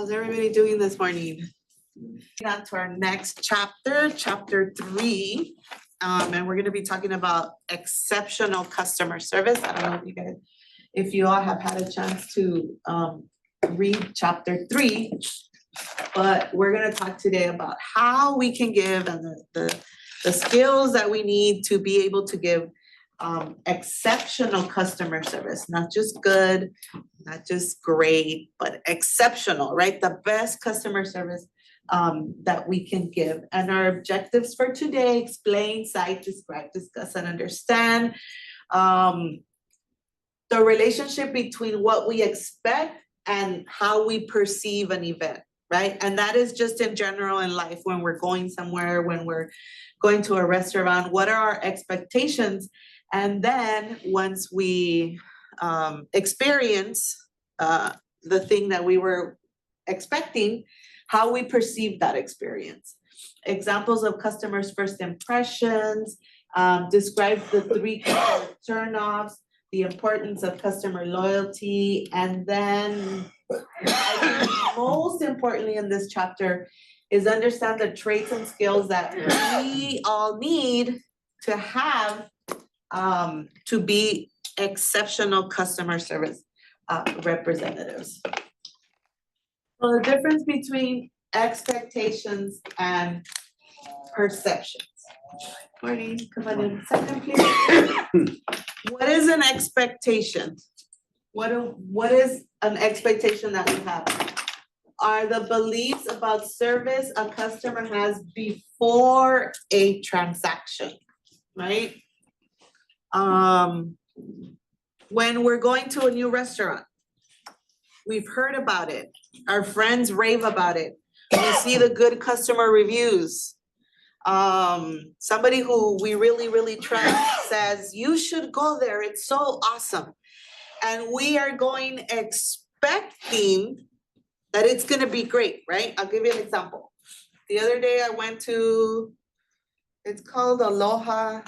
How's everybody doing this morning? On to our next chapter, chapter 3. And we're going to be talking about exceptional customer service. I don't know if you all have had a chance to read chapter 3, but we're going to talk today about how we can give and the skills that we need to be able to give exceptional customer service, not just good, not just great, but exceptional, right? The best customer service that we can give. And our objectives for today: explain, cite, describe, discuss, and understand the relationship between what we expect and how we perceive an event, right? And that is just in general in life, when we're going somewhere, when we're going to a restaurant, what are our expectations? And then once we experience the thing that we were expecting, how we perceive that experience. Examples of customers' first impressions, describe the 3 turnoffs, the importance of customer loyalty, and then I think most importantly in this chapter is understand the traits and skills that we all need to have to be exceptional customer service representatives. So the difference between expectations and perceptions. Morning, come on in. Second, please. What is an expectation? What is an expectation that we have? Are the beliefs about service a customer has before a transaction, right? When we're going to a new restaurant, we've heard about it. Our friends rave about it. We see the good customer reviews. Somebody who we really trust says, you should go there. It's so awesome. And we are going expecting that it's going to be great, right? I'll give you an example. The other day I went to, it's called Aloha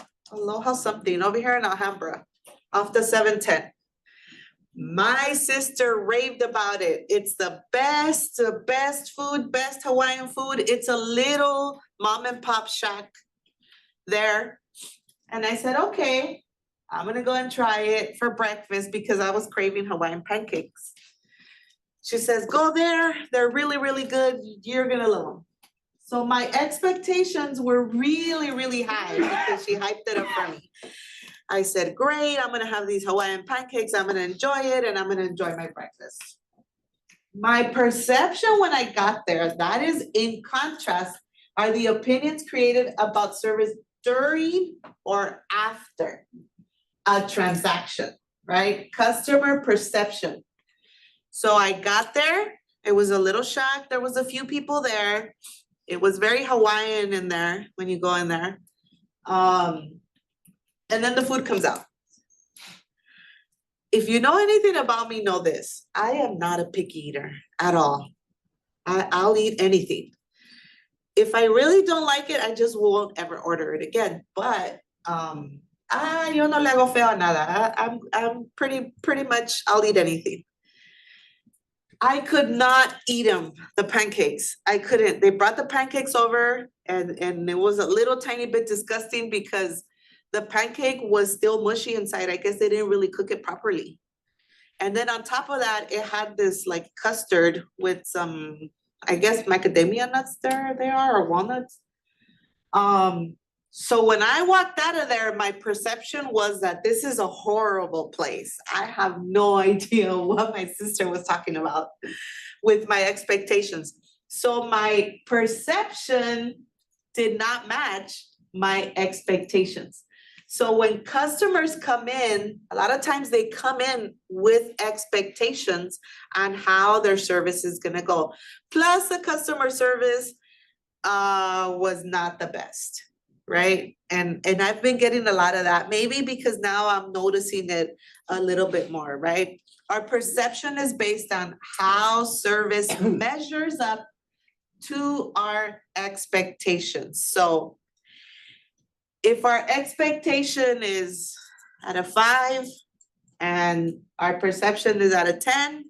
something over here in Alhambra, off the 710. My sister raved about it. It's the best food, best Hawaiian food. It's a little mom and pop shack there. And I said, okay, I'm gonna go and try it for breakfast because I was craving Hawaiian pancakes. She says, go there. They're really good. You're gonna love them. So my expectations were really high because she hyped it up for me. I said, great, I'm gonna have these Hawaiian pancakes, I'm gonna enjoy it, and I'm gonna enjoy my breakfast. My perception when I got there, that is in contrast, are the opinions created about service during or after a transaction, right? Customer perception. So I got there, it was a little shocked, there was a few people there. It was very Hawaiian in there when you go in there. And then the food comes out. If you know anything about me, know this. I am not a picky eater at all. I'll eat anything. If I really don't like it, I just won't ever order it again. But yo no le hago feo a nada. I'm pretty much, I'll eat anything. I could not eat them, the pancakes. I couldn't. They brought the pancakes over and it was a little tiny bit disgusting because the pancake was still mushy inside. I guess they didn't really cook it properly. And then on top of that, it had this like custard with some, I guess, macadamia nuts they are, or walnuts. So when I walked out of there, my perception was that this is a horrible place. I have no idea what my sister was talking about with my expectations. So my perception did not match my expectations. So when customers come in, a lot of times they come in with expectations on how their service is gonna go. Plus the customer service was not the best, right? And I've been getting a lot of that, maybe because now I'm noticing it a little bit more, right? Our perception is based on how service measures up to our expectations. So if our expectation is at a 5 and our perception is at a 10,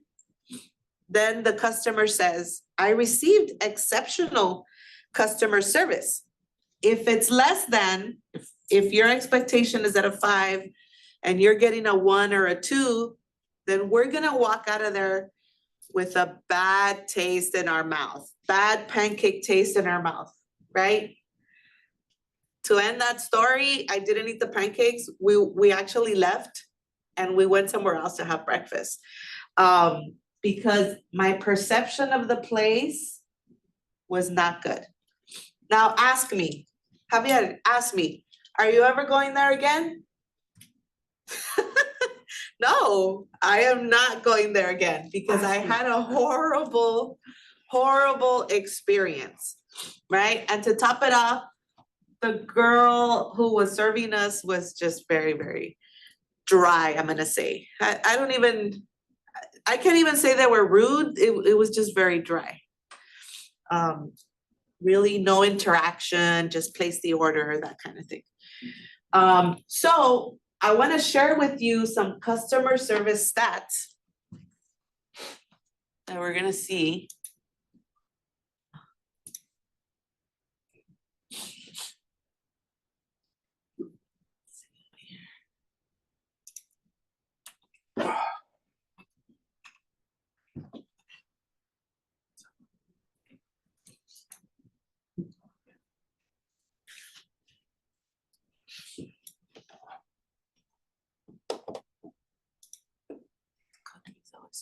then the customer says, I received exceptional customer service. If it's less than, if your expectation is at a 5 and you're getting a 1 or a 2, then we're gonna walk out of there with a bad taste in our mouth, bad pancake taste in our mouth, right? To end that story, I didn't eat the pancakes. We actually left and we went somewhere else to have breakfast. Because my perception of the place was not good. Now ask me, Javier, ask me, are you ever going there again? No, I am not going there again because I had a horrible, horrible experience, right? And to top it off, the girl who was serving us was just very, very dry, I'm gonna say. I can't even say they were rude. It was just very dry. Really no interaction, just place the order, that kind of thing. So I want to share with you some customer service stats that we're gonna see.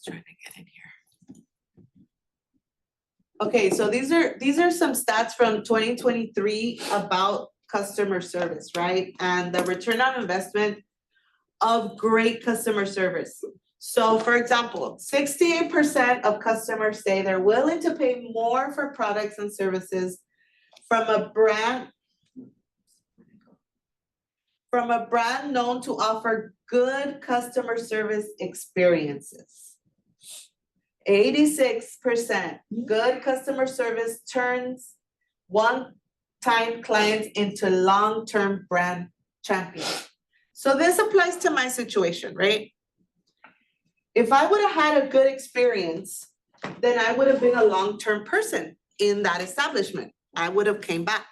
Trying to get in here. Okay, so these are some stats from 2023 about customer service, right? And the return on investment of great customer service. So for example, 68% of customers say they're willing to pay more for products and services from a brand known to offer good customer service experiences. 86% good customer service turns one-time clients into long-term brand champions. So this applies to my situation, right? If I would have had a good experience, then I would have been a long-term person in that establishment. I would have came back.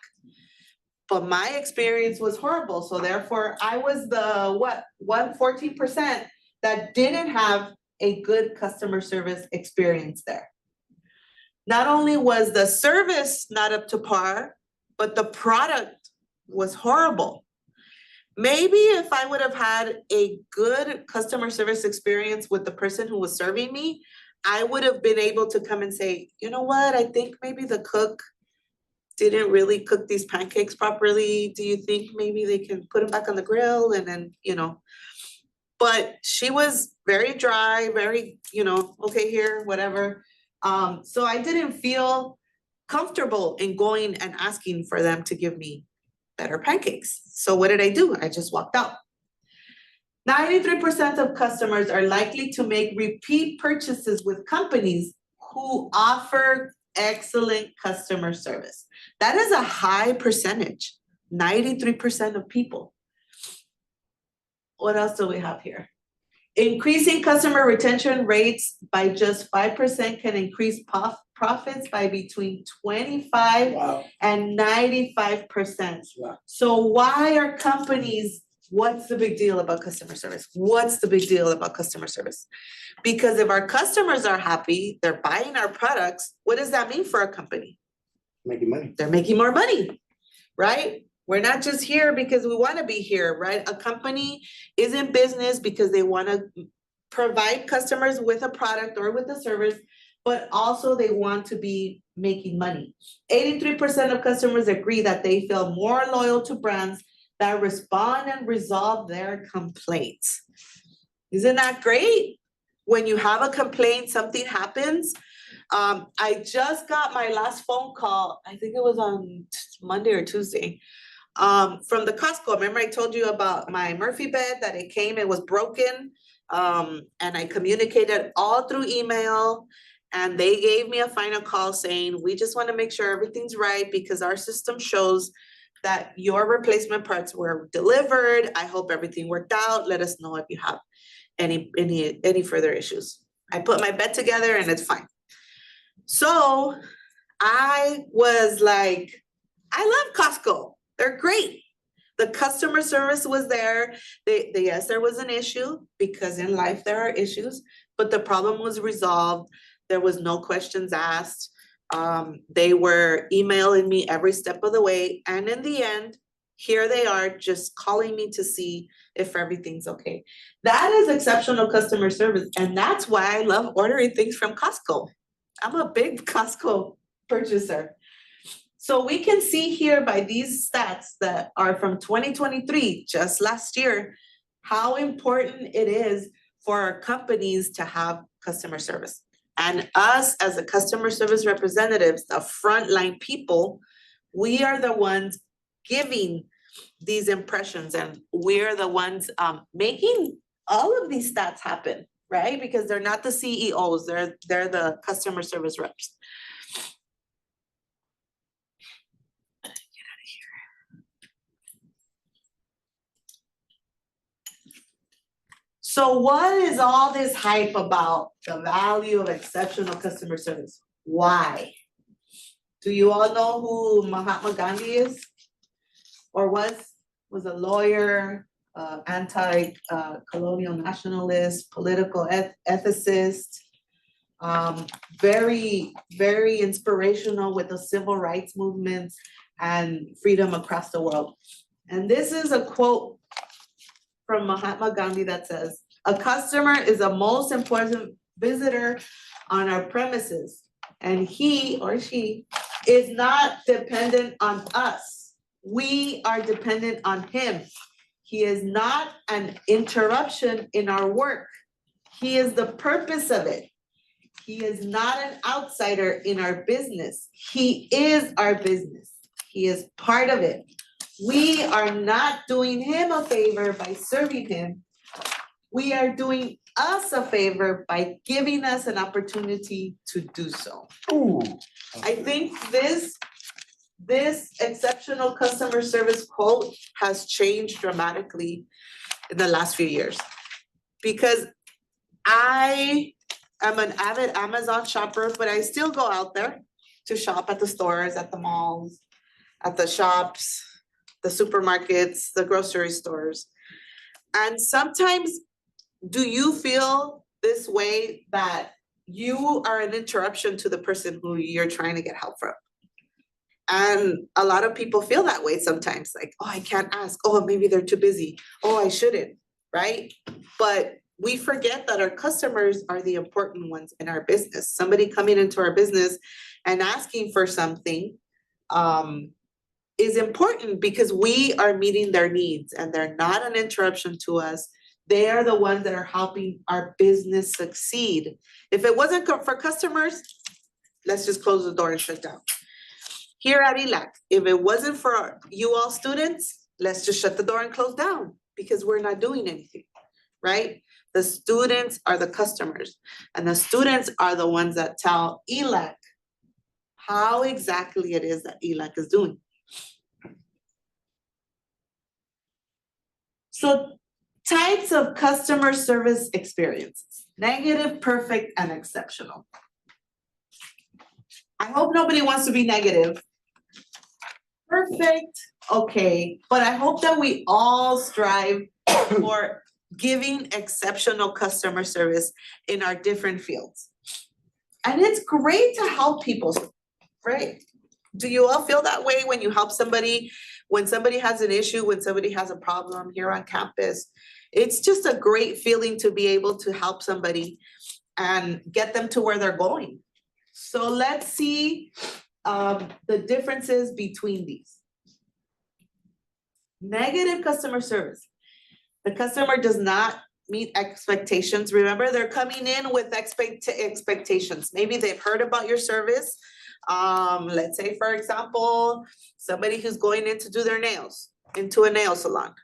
But my experience was horrible. So therefore I was the 114% that didn't have a good customer service experience there. Not only was the service not up to par, but the product was horrible. Maybe if I would have had a good customer service experience with the person who was serving me, I would have been able to come and say, you know what, I think maybe the cook didn't really cook these pancakes properly. Do you think maybe they can put them back on the grill? And then, but she was very dry, very, okay, here, whatever. So I didn't feel comfortable in going and asking for them to give me better pancakes. So what did I do? I just walked out. 93% of customers are likely to make repeat purchases with companies who offer excellent customer service. That is a high percentage, 93% of people. What else do we have here? Increasing customer retention rates by just 5% can increase profits by between 25 and 95%. Wow. So why are companies, what's the big deal about customer service? What's the big deal about customer service? Because if our customers are happy, they're buying our products, what does that mean for a company? Making money. They're making more money, right? We're not just here because we want to be here, right? A company is in business because they want to provide customers with a product or with a service, but also they want to be making money. 83% of customers agree that they feel more loyal to brands that respond and resolve their complaints. Isn't that great? When you have a complaint, something happens. I just got my last phone call, I think it was on Monday or Tuesday, from the Costco. Remember I told you about my Murphy bed, that it came, it was broken. And I communicated all through email, and they gave me a final call saying, we just want to make sure everything's right because our system shows that your replacement parts were delivered. I hope everything worked out. Let us know if you have any further issues. I put my bed together and it's fine. So I was like, I love Costco. They're great. The customer service was there. Yes, there was an issue because in life there are issues, but the problem was resolved. There was no questions asked. They were emailing me every step of the way. And in the end, here they are just calling me to see if everything's okay. That is exceptional customer service. And that's why I love ordering things from Costco. I'm a big Costco purchaser. So we can see here by these stats that are from 2023, just last year, how important it is for our companies to have customer service. And us as a customer service representatives, the frontline people, we are the ones giving these impressions and we're the ones making all of these stats happen, right? Because they're not the CEOs, they're the customer service reps. So what is all this hype about the value of exceptional customer service? Why? Do you all know who Mahatma Gandhi is? Or was a lawyer, anti-colonial nationalist, political ethicist, very, very inspirational with the civil rights movements and freedom across the world. And this is a quote from Mahatma Gandhi that says, "A customer is the most important visitor on our premises, and he or she is not dependent on us. We are dependent on him. He is not an interruption in our work. He is the purpose of it. He is not an outsider in our business. He is our business. He is part of it. We are not doing him a favor by serving him. We are doing us a favor by giving us an opportunity to do so." Ooh. I think this exceptional customer service quote has changed dramatically in the last few years. Because I am an avid Amazon shopper, but I still go out there to shop at the stores, at the malls, at the shops, the supermarkets, the grocery stores. And sometimes, do you feel this way that you are an interruption to the person who you're trying to get help from? And a lot of people feel that way sometimes, like, oh, I can't ask. Oh, maybe they're too busy. Oh, I shouldn't, right? But we forget that our customers are the important ones in our business. Somebody coming into our business and asking for something is important because we are meeting their needs and they're not an interruption to us. They are the ones that are helping our business succeed. If it wasn't for customers, let's just close the door and shut down. Here at ELAC, if it wasn't for you all students, let's just shut the door and close down because we're not doing anything, right? The students are the customers and the students are the ones that tell ELAC how exactly it is that ELAC is doing. So types of customer service experiences: negative, perfect, and exceptional. I hope nobody wants to be negative. Perfect, okay, but I hope that we all strive for giving exceptional customer service in our different fields. And it's great to help people, right? Do you all feel that way when you help somebody, when somebody has an issue, when somebody has a problem here on campus? It's just a great feeling to be able to help somebody and get them to where they're going. So let's see the differences between these. Negative customer service. The customer does not meet expectations. Remember, they're coming in with expectations. Maybe they've heard about your service. Let's say, for example, somebody who's going in to do their nails into a nail salon.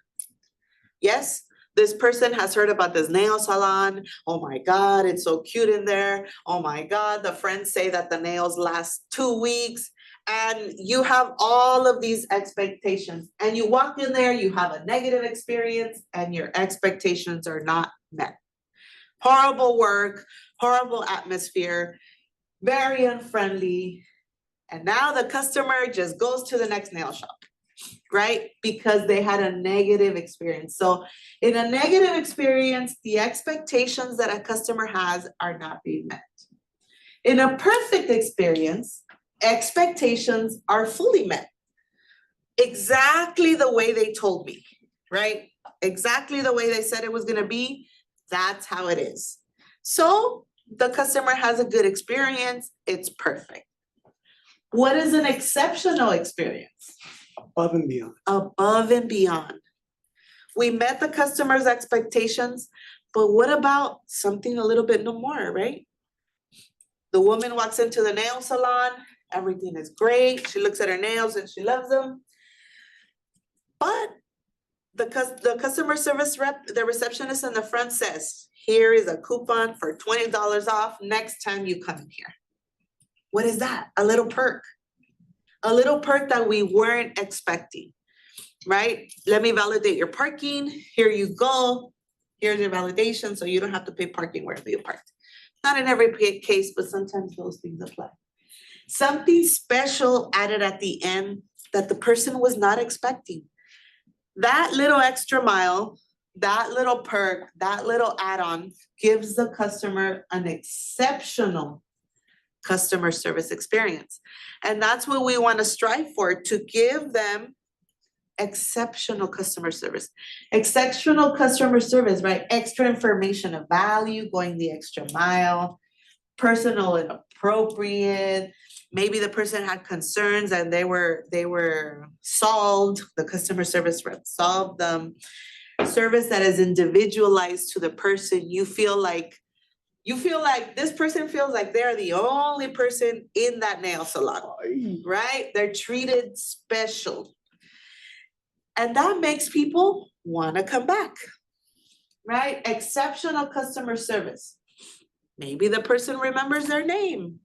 Yes, this person has heard about this nail salon. Oh my God, it's so cute in there. Oh my God, the friends say that the nails last 2 weeks. And you have all of these expectations. And you walk in there, you have a negative experience, and your expectations are not met. Horrible work, horrible atmosphere, very unfriendly. And now the customer just goes to the next nail shop, right? Because they had a negative experience. So in a negative experience, the expectations that a customer has are not being met. In a perfect experience, expectations are fully met. Exactly the way they told me, right? Exactly the way they said it was gonna be, that's how it is. So the customer has a good experience, it's perfect. What is an exceptional experience? Above and beyond. Above and beyond. We met the customer's expectations, but what about something a little bit no more, right? The woman walks into the nail salon, everything is great, she looks at her nails and she loves them. But the customer service rep, the receptionist in the front says, here is a coupon for $20 off next time you come in here. What is that? A little perk. A little perk that we weren't expecting, right? Let me validate your parking. Here you go. Here's your validation, so you don't have to pay parking wherever you parked. Not in every case, but sometimes those things apply. Something special added at the end that the person was not expecting. That little extra mile, that little perk, that little add-on gives the customer an exceptional customer service experience. And that's what we want to strive for, to give them exceptional customer service. Exceptional customer service, right? Extra information of value, going the extra mile, personal and appropriate. Maybe the person had concerns and they were solved. The customer service rep solved them. Service that is individualized to the person. You feel like this person feels like they're the only person in that nail salon, right? They're treated special. And that makes people want to come back, right? Exceptional customer service. Maybe the person remembers their name.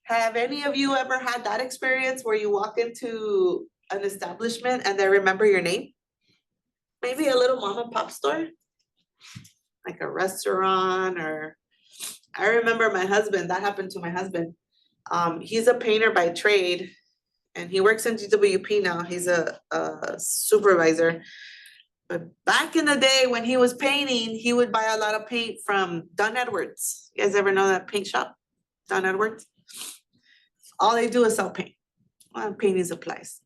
Have any of you ever had that experience where you walk into an establishment and they remember your name? Maybe a little mom and pop store, like a restaurant, or I remember my husband, that happened to my husband. He's a painter by trade and he works in GWP now. He's a supervisor. But back in the day when he was painting, he would buy a lot of paint from Dunn Edwards. You guys ever know that paint shop? Dunn Edwards? All they do is sell paint. Well, painting supplies.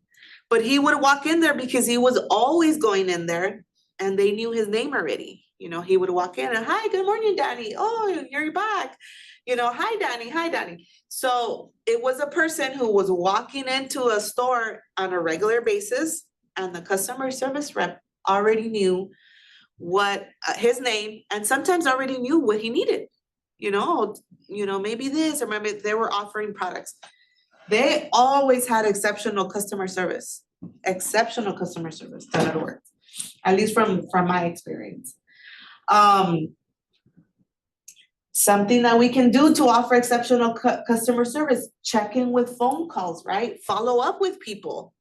But he would walk in there because he was always going in there and they knew his name already. You know, he would walk in and, hi, good morning, Danny. Oh, you're back. You know, hi, Danny, hi, Danny. So it was a person who was walking into a store on a regular basis and the customer service rep already knew what his name, and sometimes already knew what he needed. You know, maybe this, or maybe they were offering products. They always had exceptional customer service. Exceptional customer service, that works. At least from my experience. Something that we can do to offer exceptional customer service, check in with phone calls, right? Follow up with people.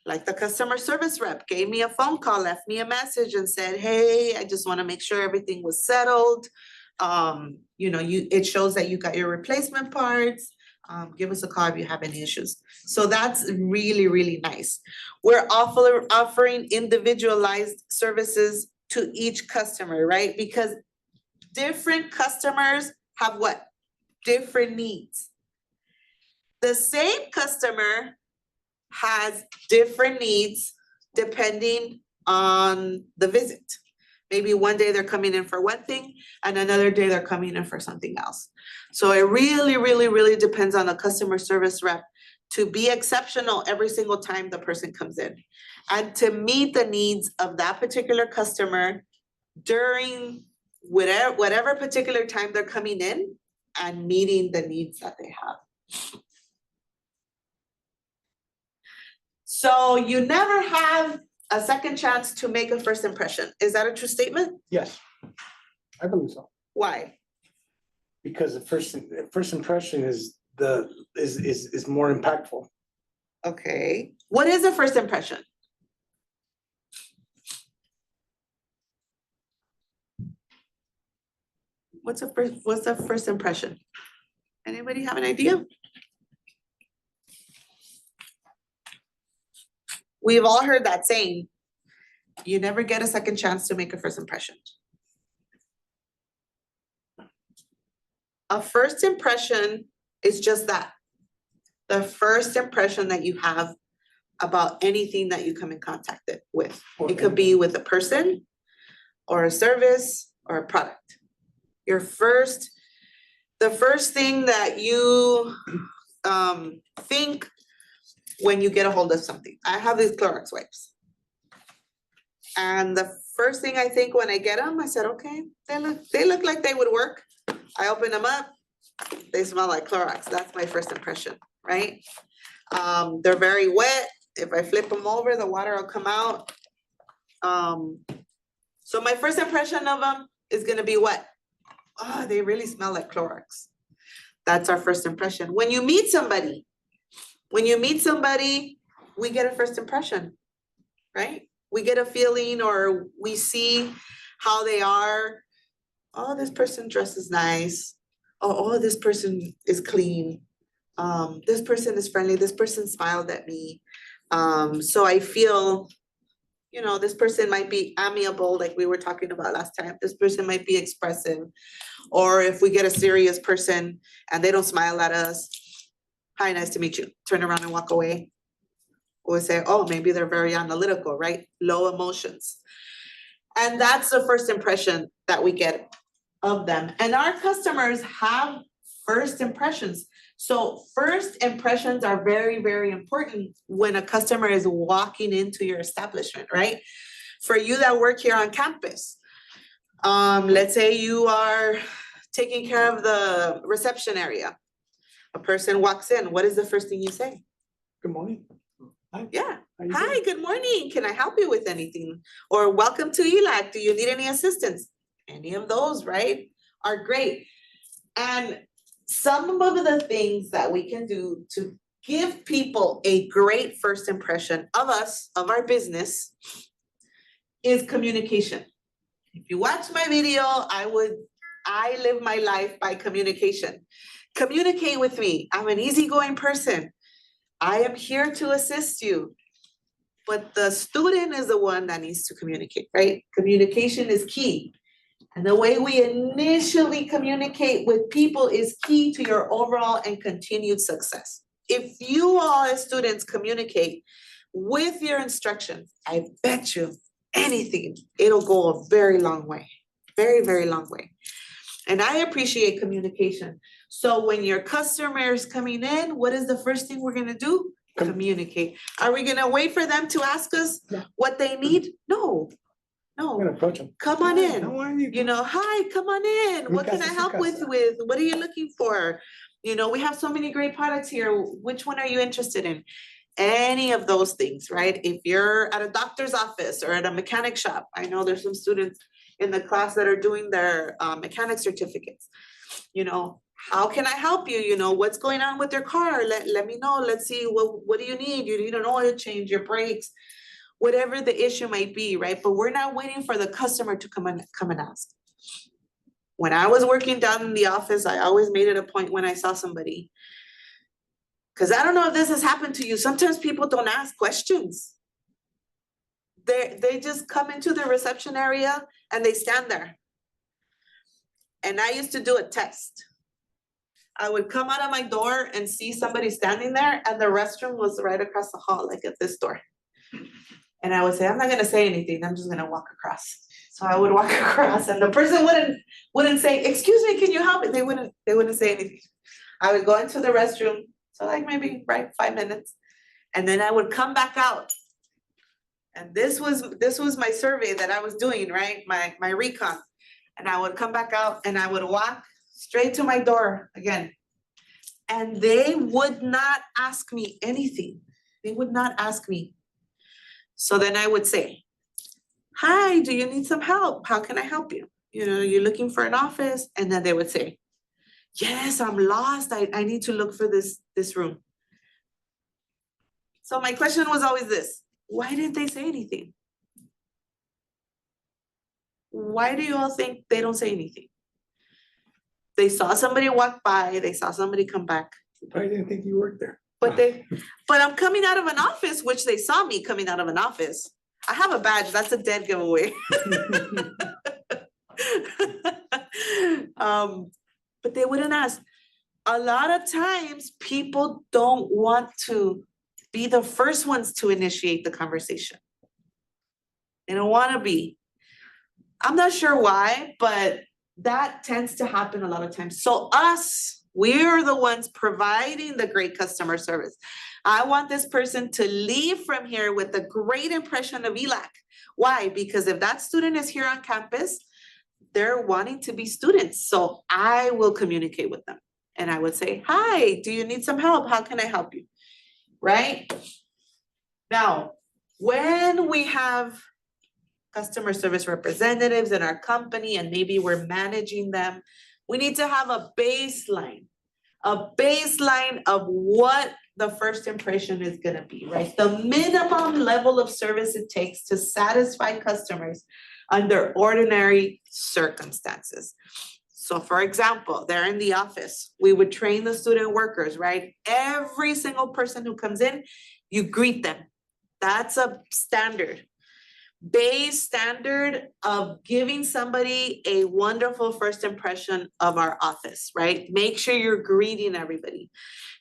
Like the customer service rep gave me a phone call, left me a message and said, hey, I just want to make sure everything was settled. You know, it shows that you got your replacement parts. Give us a call if you have any issues. So that's really, really nice. We're offering individualized services to each customer, right? Because different customers have what? Different needs. The same customer has different needs depending on the visit. Maybe one day they're coming in for one thing and another day they're coming in for something else. So it really, really, really depends on the customer service rep to be exceptional every single time the person comes in and to meet the needs of that particular customer during whatever particular time they're coming in and meeting the needs that they have. So you never have a second chance to make a first impression. Is that a true statement? Yes, I believe so. Why? Because the first impression is more impactful. Okay. What is a first impression? What's the first impression? Anybody have an idea? We've all heard that saying, you never get a second chance to make a first impression. A first impression is just that. The first impression that you have about anything that you come in contact with. It could be with a person or a service or a product. The first thing that you think when you get a hold of something. I have these Clorox wipes. And the first thing I think when I get them, I said, okay, they look like they would work. I open them up, they smell like Clorox. That's my first impression, right? They're very wet. If I flip them over, the water will come out. So my first impression of them is gonna be what? Oh, they really smell like Clorox. That's our first impression. When you meet somebody, we get a first impression, right? We get a feeling or we see how they are. Oh, this person dresses nice. Oh, this person is clean. This person is friendly. This person smiled at me. So I feel, this person might be amiable, like we were talking about last time. This person might be expressive. Or if we get a serious person and they don't smile at us, hi, nice to meet you. Turn around and walk away. Or say, oh, maybe they're very analytical, right? Low emotions. And that's the first impression that we get of them. And our customers have first impressions. So first impressions are very, very important when a customer is walking into your establishment, right? For you that work here on campus, let's say you are taking care of the reception area. A person walks in, what is the first thing you say? Good morning. Hi. Yeah. How you Hi, doing? good morning. Can I help you with anything? Or welcome to ELAC. Do you need any assistance? Any of those, right, are great. And some of the things that we can do to give people a great first impression of us, of our business, is communication. If you watch my video, I live my life by communication. Communicate with me. I'm an easygoing person. I am here to assist you. But the student is the one that needs to communicate, right? Communication is key. And the way we initially communicate with people is key to your overall and continued success. If you all as students communicate with your instructions, I bet you anything, it'll go a very long way, very, very long way. And I appreciate communication. So when your customer is coming in, what is the first thing we're gonna do? Communicate. Are we gonna wait for them to ask us what they need? No, I'm gonna no. approach them. Come on Hi, in. how are you? Hi, come on in. What can I help with? What are you looking for? We have so many great products here. Which one are you interested in? Any of those things, right? If you're at a doctor's office or at a mechanic shop, I know there's some students in the class that are doing their mechanic certificates. How can I help you? What's going on with your car? Let me know. Let's see, what do you need? You need an oil change, your brakes, whatever the issue might be, right? But we're not waiting for the customer to come and ask. When I was working down in the office, I always made it a point when I saw somebody, because I don't know if this has happened to you. Sometimes people don't ask questions. They just come into the reception area and they stand there. And I used to do a test. I would come out of my door and see somebody standing there and the restroom was right across the hall, like at this door. And I would say, I'm not gonna say anything, I'm just gonna walk across. So I would walk across and the person wouldn't say, excuse me, can you help me? They wouldn't say anything. I would go into the restroom, so like maybe 5 minutes. And then I would come back out. And this was my survey that I was doing, right? My recon. And I would come back out and I would walk straight to my door again. And they would not ask me anything. They would not ask me. So then I would say, hi, do you need some help? How can I help you? You're looking for an office? And then they would say, yes, I'm lost. I need to look for this room. So my question was always this: why didn't they say anything? Why do you all think they don't say anything? They saw somebody walk by, they saw somebody come back. Probably didn't think you worked there. But I'm coming out of an office, which they saw me coming out of an office. I have a badge, that's a dead giveaway. But they wouldn't ask. A lot of times, people don't want to be the first ones to initiate the conversation. They don't want to be. I'm not sure why, but that tends to happen a lot of times. So we're the ones providing the great customer service. I want this person to leave from here with a great impression of ELAC. Why? Because if that student is here on campus, they're wanting to be students. So I will communicate with them. And I would say, hi, do you need some help? How can I help you? Right? Now, when we have customer service representatives in our company and maybe we're managing them, we need to have a baseline of what the first impression is gonna be, right? The minimum level of service it takes to satisfy customers under ordinary circumstances. So for example, they're in the office, we would train the student workers, right? Every single person who comes in, you greet them. That's a standard. Base standard of giving somebody a wonderful first impression of our office, right? Make sure you're greeting everybody.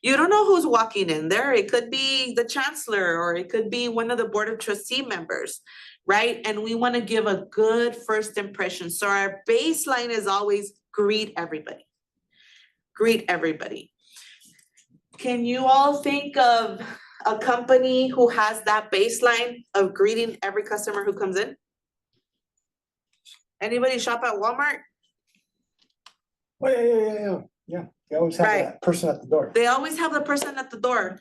You don't know who's walking in there. It could be the chancellor or it could be one of the board of trustee members, right? And we want to give a good first impression. So our baseline is always greet everybody. Greet everybody. Can you all think of a company who has that baseline of greeting every customer who comes in? Anybody shop at Walmart? Oh, yeah. You always have Right. that person at the door. They always have the person at the door.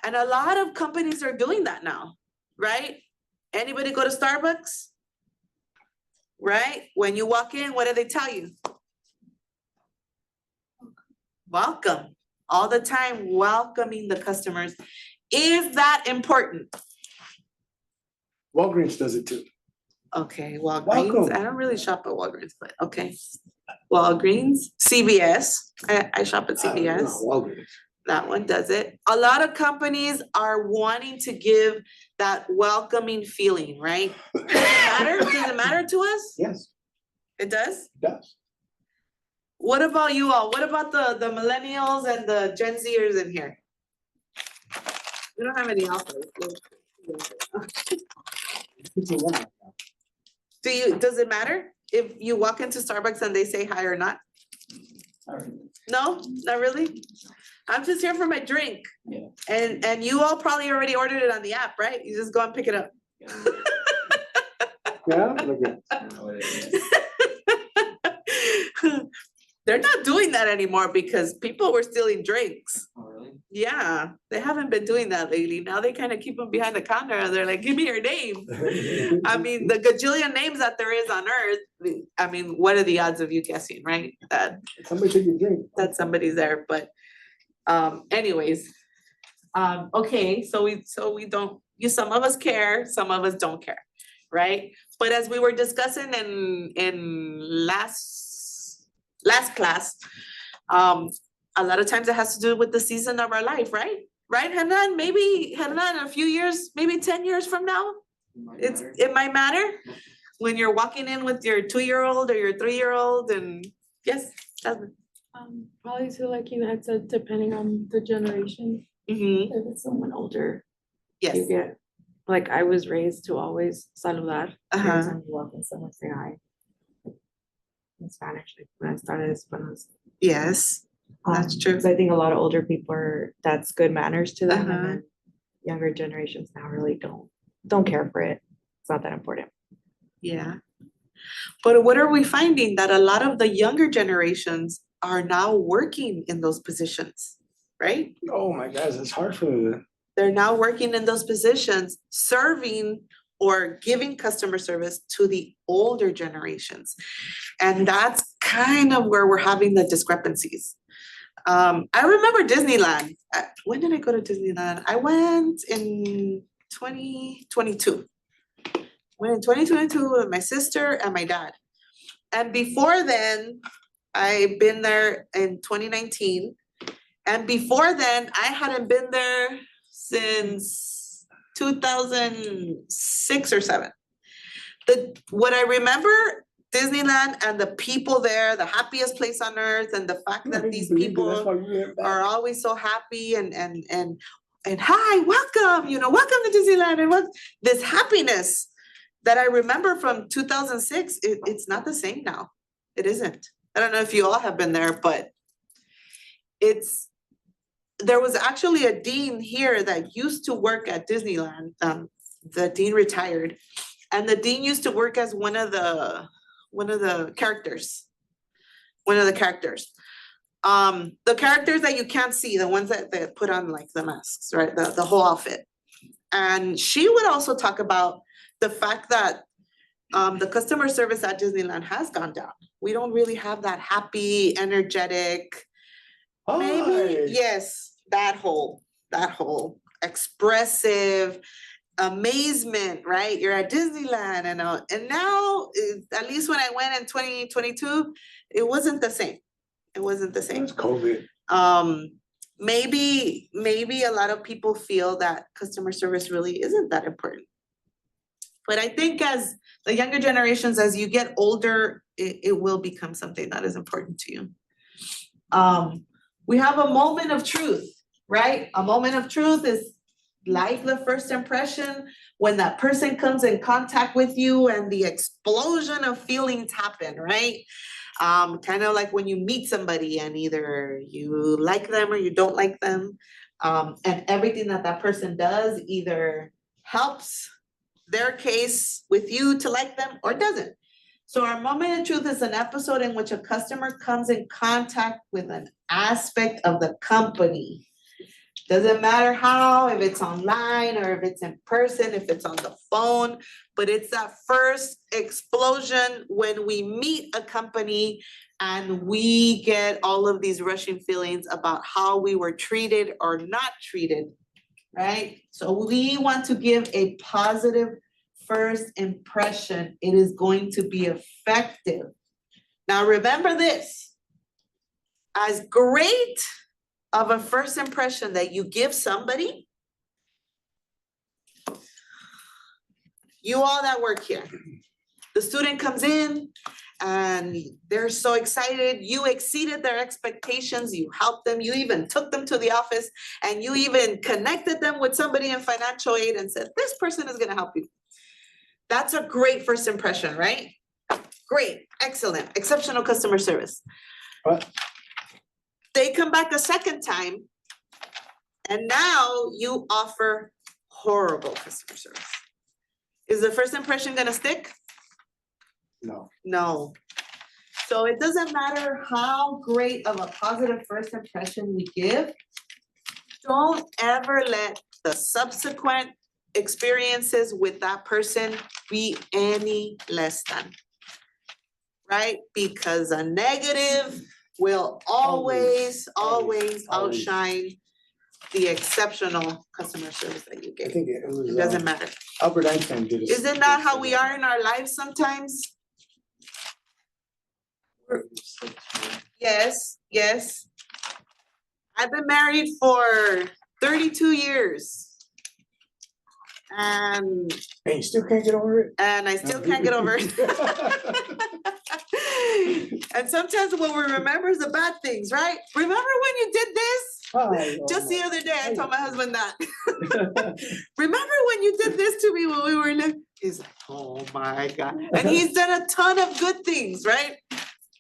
And a lot of companies are doing that now, right? Anybody go to Starbucks? Right? When you walk in, what do they tell you? Welcome. All the time, welcoming the customers. Is that important? Walgreens does it too. Okay, Walgreens. Welcome. I don't really shop at Walgreens, but okay. Walgreens, CVS. I shop at CVS. Walgreens. That one does it. A lot of companies are wanting to give that welcoming feeling, right? Does it matter? Does it matter to us? Yes, It does? it does. What about you all? What about the millennials and the Gen Zers in here? We don't have any alphas. Does it matter if you walk into Starbucks and they say hi or not? No, not really? I'm just here for my drink. Yeah. And you all probably already ordered it on the app, right? You just go and pick it up. Yeah, look at I don't know what it is. They're not doing that anymore because people were stealing drinks. Oh, really? Yeah, they haven't been doing that lately. Now they kind of keep them behind the counter and they're like, give me your name. I mean, the gajillion names that there is on earth, I mean, what are the odds of you guessing, right? That Somebody take your drink. that somebody's there, but anyways. Okay, so we don't, some of us care, some of us don't care, right? But as we were discussing in last class, a lot of times it has to do with the season of our life, right? Right, Hanan? Maybe Hanan, in a few years, maybe 10 years from now, it might matter when you're walking in with your 2-year-old or your 3-year-old and yes, Jasmine. Probably so like you had said, depending on the generation, Mm-hmm, if it's someone older, you yes, get, like I was raised to always saludar. Every uh-huh, time you walk in, someone say hi. In Spanish, like when I started Spanish. yes, that's true. So I think a lot of older people that's good manners to them, Uh-huh. and then younger generations now really don't care for it. It's not that important. Yeah. But what are we finding? That a lot of the younger generations are now working in those positions, right? Oh my gosh, it's hard for them. They're now working in those positions, serving or giving customer service to the older generations. And that's kind of where we're having the discrepancies. I remember Disneyland. When did I go to Disneyland? I went in 2022. Went in 2022 with my sister and my dad. And before then, I've been there in 2019. And before then, I hadn't been there since 2006 or seven. What I remember, Disneyland and the people there, the happiest place on earth, and the fact that these people are always so happy and hi, welcome, welcome to Disneyland, and what this happiness that I remember from 2006, it's not the same now. It isn't. I don't know if you all have been there, but there was actually a dean here that used to work at Disneyland. The dean retired, and the dean used to work as one of the characters. The characters that you can't see, the ones that put on like the masks, right? The whole outfit. And she would also talk about the fact that the customer service at Disneyland has gone down. We don't really have that happy, energetic, maybe, yes, that whole expressive amazement, right? You're at Disneyland, and now, at least when I went in 2022, it wasn't the same. It wasn't the same. It's COVID. Maybe a lot of people feel that customer service really isn't that important. But I think as the younger generations, as you get older, it will become something that is important to you. We have a moment of truth, right? A moment of truth is like the first impression, when that person comes in contact with you and the explosion of feelings happen, right? Kind of like when you meet somebody and either you like them or you don't like them. And everything that person does either helps their case with you to like them or doesn't. So our moment of truth is an episode in which a customer comes in contact with an aspect of the company. Doesn't matter how, if it's online or if it's in person, if it's on the phone, but it's that first explosion when we meet a company and we get all of these rushing feelings about how we were treated or not treated, right? So we want to give a positive first impression. It is going to be effective. Now remember this, as great of a first impression that you give somebody, you all that work here, the student comes in and they're so excited, you exceeded their expectations, you helped them, you even took them to the office, and you even connected them with somebody in financial aid and said, this person is gonna help you. That's a great first impression, right? Great, excellent, exceptional customer service. What? They come back a second time, and now you offer horrible customer service. Is the first impression gonna stick? No. No. So it doesn't matter how great of a positive first impression we give. Don't ever let the subsequent experiences with that person be any less than, right? Because a negative will always outshine the exceptional customer service that you I gave. think it was. It doesn't matter. Albert Einstein did it. Is it not how we are in our lives sometimes? Yes, yes. I've been married for 32 years. And you still can't get over it? I still can't get over it. And sometimes what we remember is the bad things, right? Remember when you did this? Just the other day, I told my husband that. Remember when you did this to me when we were like, he's like, oh my God. And he's done a ton of good things, right?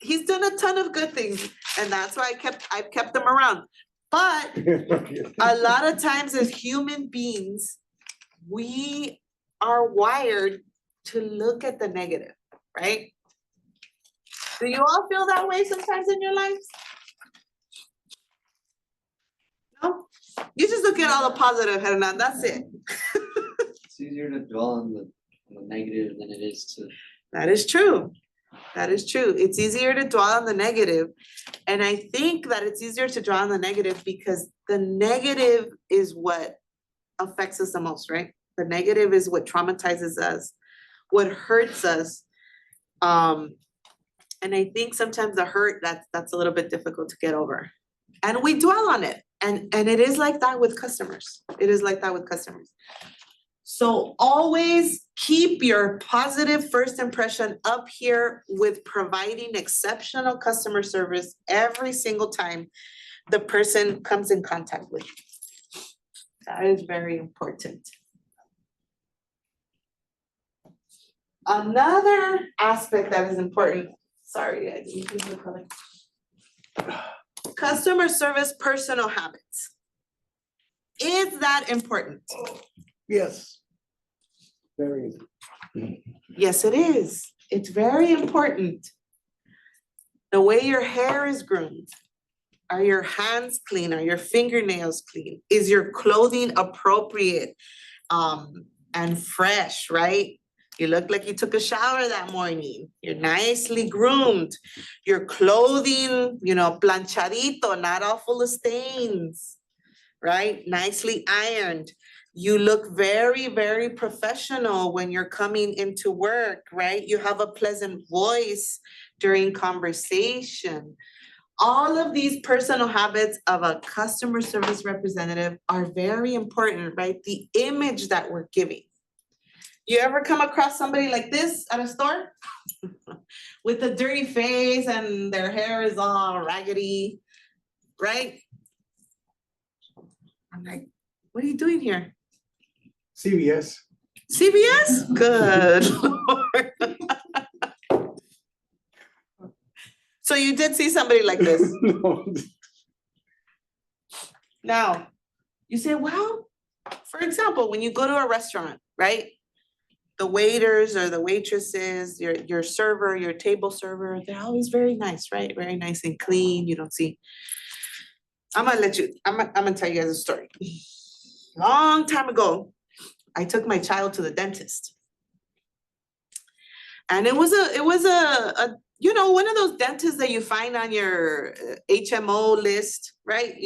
He's done a ton of good things. And that's why I've kept them around. But a lot of times as human beings, we are wired to look at the negative, right? Do you all feel that way sometimes in your lives? No? You just look at all the positive, Hernan, that's it. It's easier to dwell on the negative than it is to. That is true. That is true. It's easier to dwell on the negative. And I think that it's easier to dwell on the negative because the negative is what affects us the most, right? The negative is what traumatizes us, what hurts us. And I think sometimes the hurt, that's a little bit difficult to get over. And we dwell on it. And it is like that with customers. It is like that with customers. So always keep your positive first impression up here with providing exceptional customer service every single time the person comes in contact with you. That is very important. Another aspect that is important, sorry, I didn't use the color. Customer service personal habits. Is that important? Yes. Very. Yes, it is. It's very important. The way your hair is groomed. Are your hands clean? Are your fingernails clean? Is your clothing appropriate and fresh, right? You look like you took a shower that morning. You're nicely groomed. Your clothing, you know, planchadito, not all full of stains, right? Nicely ironed. You look very, very professional when you're coming into work, right? You have a pleasant voice during conversation. All of these personal habits of a customer service representative are very important, right? The image that we're giving. You ever come across somebody like this at a store? With a dirty face and their hair is all raggedy, right? I'm like, what are you doing here? CVS. CVS? Good Lord. So you did see somebody like this. No. Now, you say, well, for example, when you go to a restaurant, right? The waiters or the waitresses, your server, your table server, they're always very nice, right? Very nice and clean. You don't see. I'm gonna tell you guys a story. Long time ago, I took my child to the dentist. And it was a you know, one of those dentists that you find on your HMO list, right?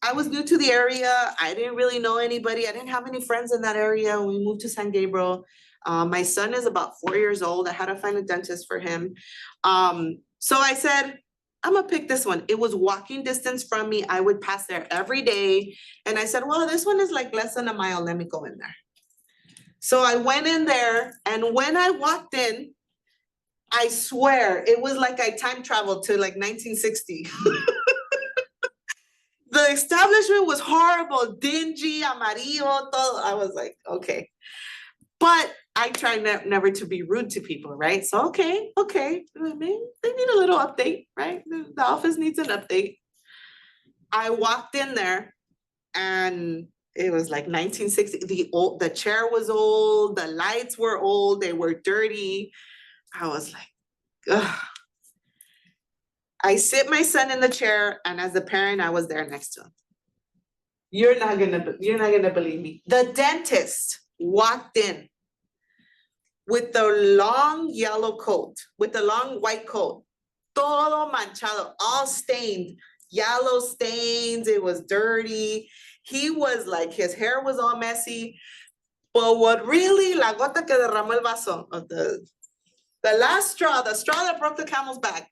I was new to the area. I didn't really know anybody. I didn't have any friends in that area when we moved to San Gabriel. My son is about 4 years old. I had to find a dentist for him. So I said, I'm gonna pick this one. It was walking distance from me. I would pass there every day. And I said, well, this one is like less than a mile. Let me go in there. So I went in there, and when I walked in, I swear, it was like I time traveled to like 1960. The establishment was horrible, dingy, amarillo, todo. I was like, okay. But I try never to be rude to people, right? So, okay. Maybe they need a little update, right? The office needs an update. I walked in there and it was like 1960. The chair was old, the lights were old, they were dirty. I was like, ugh. I sit my son in the chair, and as a parent, I was there next to him. You're not gonna believe me. The dentist walked in with the long yellow coat, with the long white coat, todo manchado, all stained, yellow stains. It was dirty. He was like, his hair was all messy. But what really, la gota que derramó el vaso, of the last straw, the straw that broke the camel's back.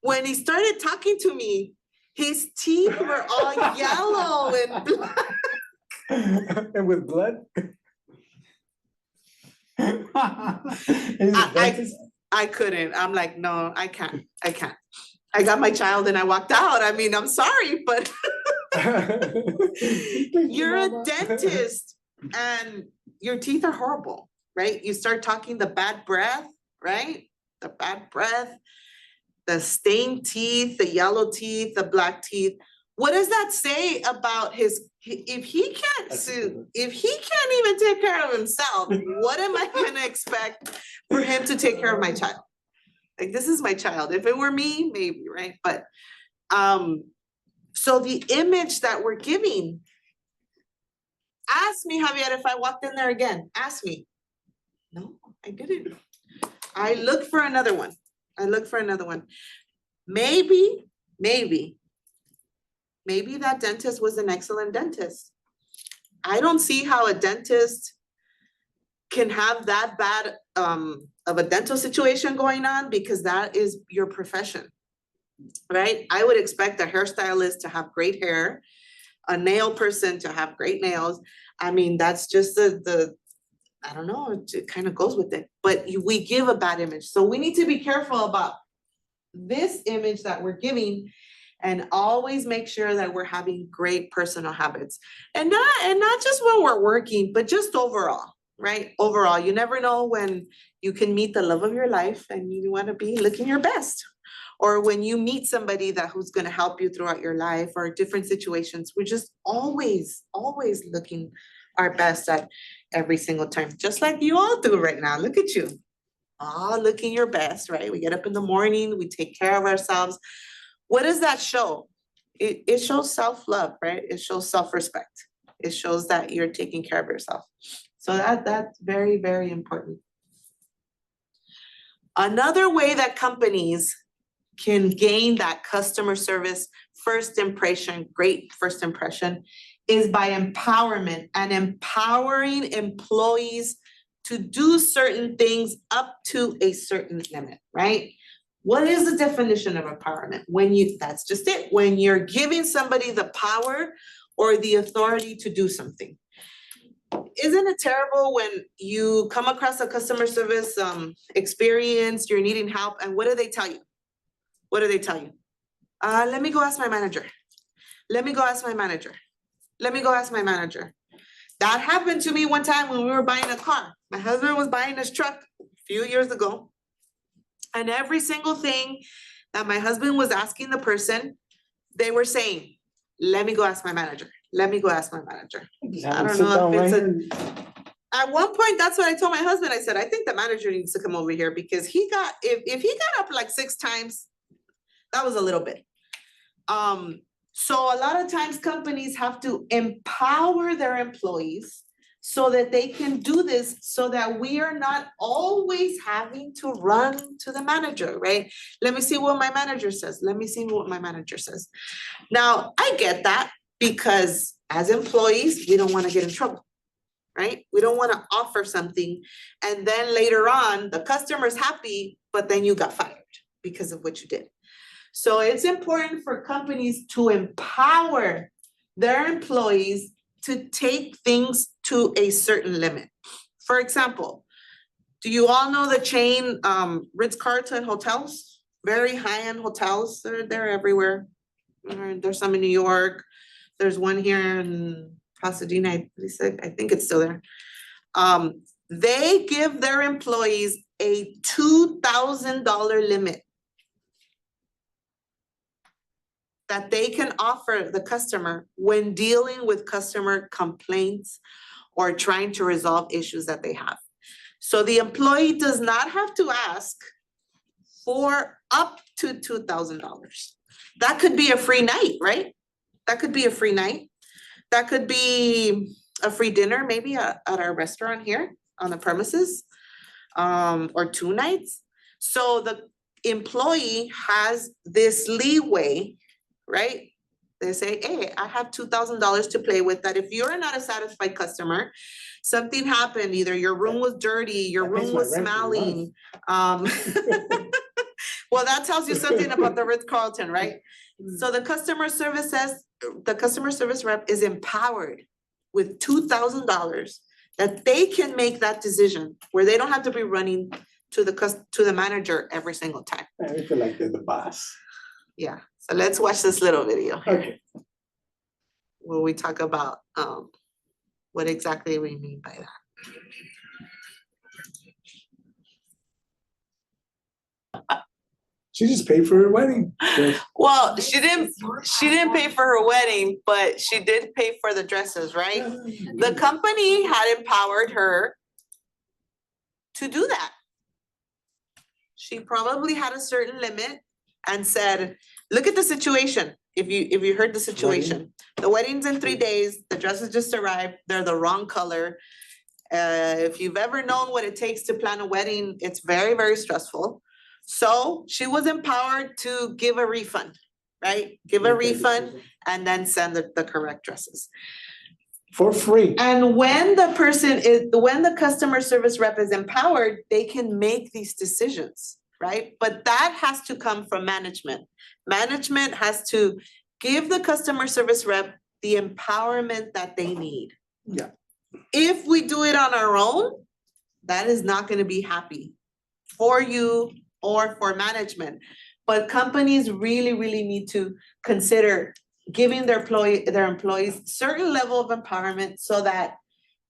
When he started talking to me, his teeth were all yellow and black. And with blood? I couldn't. I'm like, no, I can't. I got my child and I walked out. I mean, I'm sorry, but you're a dentist and your teeth are horrible, right? You start talking the bad breath, right? The bad breath. The stained teeth, the yellow teeth, the black teeth. What does that say about if he can't even take care of himself, what am I gonna expect for him to take care of my child? Like, this is my child. If it were me, maybe, right? But, so the image that we're giving, ask me, Javier, if I walked in there again, ask me. No, I didn't. I looked for another one. Maybe that dentist was an excellent dentist. I don't see how a dentist can have that bad of a dental situation going on, because that is your profession, right? I would expect a hairstylist to have great hair, a nail person to have great nails. I mean, that's just the I don't know, it kind of goes with it, but we give a bad image. So we need to be careful about this image that we're giving, and always make sure that we're having great personal habits, and not just when we're working, but just overall, right? Overall, you never know when you can meet the love of your life and you want to be looking your best, or when you meet somebody who's going to help you throughout your life, or different situations. We're just always looking our best at every single time, just like you all do right now. Look at you, all looking your best, right? We get up in the morning, we take care of ourselves. What does that show? It shows self-love, right? It shows self-respect. It shows that you're taking care of yourself. So that's very, very important. Another way that companies can gain that customer service first impression, great first impression, is by empowerment and empowering employees to do certain things up to a certain limit, right? What is the definition of empowerment? That's just it. When you're giving somebody the power or the authority to do something. Isn't it terrible when you come across a customer service experience, you're needing help, and what do they tell you? What do they tell you? Let me go ask my manager. Let me go ask my manager. Let me go ask my manager. That happened to me one time when we were buying a car. My husband was buying his truck a few years ago. And every single thing that my husband was asking the person, they were saying, let me go ask my manager. Let me go ask my manager. I don't know if it's at one point, that's what I told my husband. I said, I think the manager needs to come over here, because if he got up like 6 times, that was a little bit. So a lot of times companies have to empower their employees so that they can do this, so that we are not always having to run to the manager, right? Let me see what my manager says. Let me see what my manager says. Now, I get that, because as employees, we don't want to get in trouble, right? We don't want to offer something and then later on the customer's happy, but then you got fired because of what you did. So it's important for companies to empower their employees to take things to a certain limit. For example, do you all know the chain Ritz-Carlton hotels? Very high-end hotels. They're everywhere. There's some in New York. There's one here in Pasadena. I think it's still there. They give their employees a $2,000 limit that they can offer the customer when dealing with customer complaints or trying to resolve issues that they have. So the employee does not have to ask for up to $2,000. That could be a free night, right? That could be a free night. That could be a free dinner, maybe at our restaurant here on the premises, or 2 nights. So the employee has this leeway, right? They say, hey, I have $2,000 to play with, that if you're not a satisfied customer, something happened, either your room was dirty, your That pays room my was rent for a month. smelling. Well, that tells you something about the Ritz-Carlton, right? So the customer service rep is empowered with $2,000 that they can make that decision, where they don't have to be running to the manager every single time. I feel like they're the boss. Yeah, so let's watch this little video here, Okay. where we talk about what exactly we mean by that. She just paid for her wedding. Yes. Well, she didn't pay for her wedding, but she did pay for the dresses, right? The company had empowered her to do that. She probably had a certain limit and said, look at the situation. If you heard the situation, the wedding's in 3 days, the dresses just arrived, they're the wrong color. If you've ever known what it takes to plan a wedding, it's very, very stressful. So she was empowered to give a refund, right? Give a refund and then send the correct dresses. For free. And when the customer service rep is empowered, they can make these decisions, right? But that has to come from management. Management has to give the customer service rep the empowerment that they need. Yeah. If we do it on our own, that is not gonna be happy for you or for management. But companies really, really need to consider giving their employees certain level of empowerment so that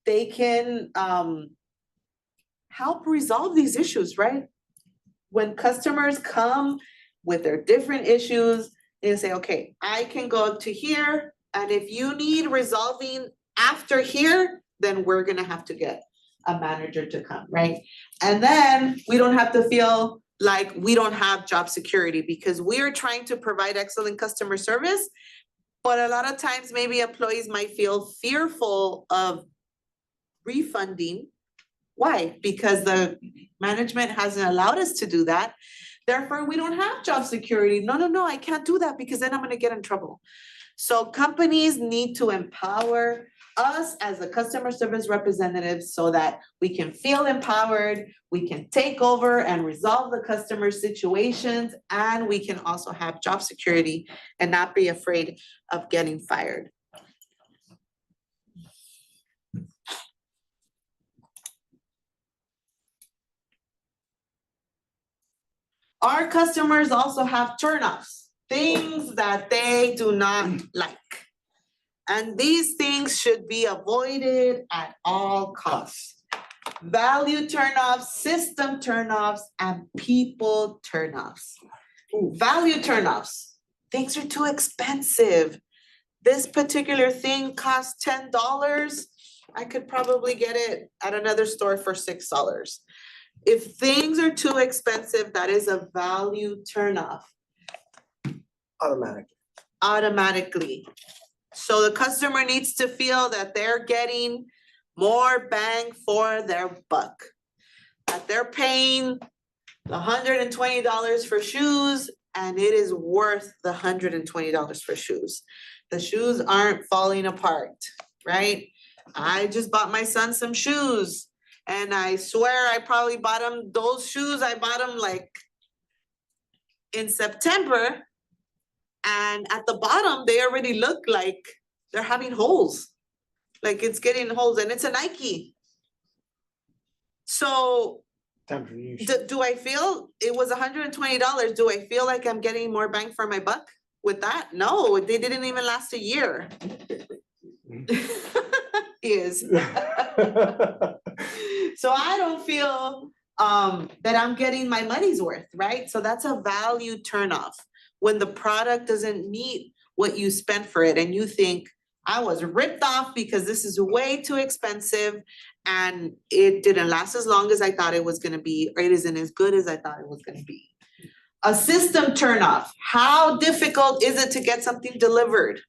they can help resolve these issues, right? When customers come with their different issues, they say, okay, I can go to here, and if you need resolving after here, then we're gonna have to get a manager to come, right? And then we don't have to feel like we don't have job security because we are trying to provide excellent customer service. But a lot of times maybe employees might feel fearful of refunding. Why? Because the management hasn't allowed us to do that. Therefore, we don't have job security. No, I can't do that because then I'm gonna get in trouble. So companies need to empower us as the customer service representatives so that we can feel empowered, we can take over and resolve the customer situations, and we can also have job security and not be afraid of getting fired. Our customers also have turnoffs, things that they do not like. And these things should be avoided at all costs. Value turnoffs, system turnoffs, and people turnoffs. Value turnoffs, things are too expensive. This particular thing costs $10. I could probably get it at another store for $6. If things are too expensive, that is a value turnoff automatically. So the customer needs to feel that they're getting more bang for their buck. That they're paying the $120 for shoes and it is worth the $120 for shoes. The shoes aren't falling apart, right? I just bought my son some shoes and I swear I probably bought him those shoes. I bought them like in September. And at the bottom, they already look like they're having holes. Like it's getting holes and it's a Nike. So do I feel it was $120? Do I feel like I'm getting more bang for my buck with that? No, they didn't even last a year. Is. So I don't feel that I'm getting my money's worth, right? So that's a value turnoff. When the product doesn't meet what you spent for it and you think, I was ripped off because this is way too expensive and it didn't last as long as I thought it was gonna be, or it isn't as good as I thought it was gonna be. A system turnoff, how difficult is it to get something delivered?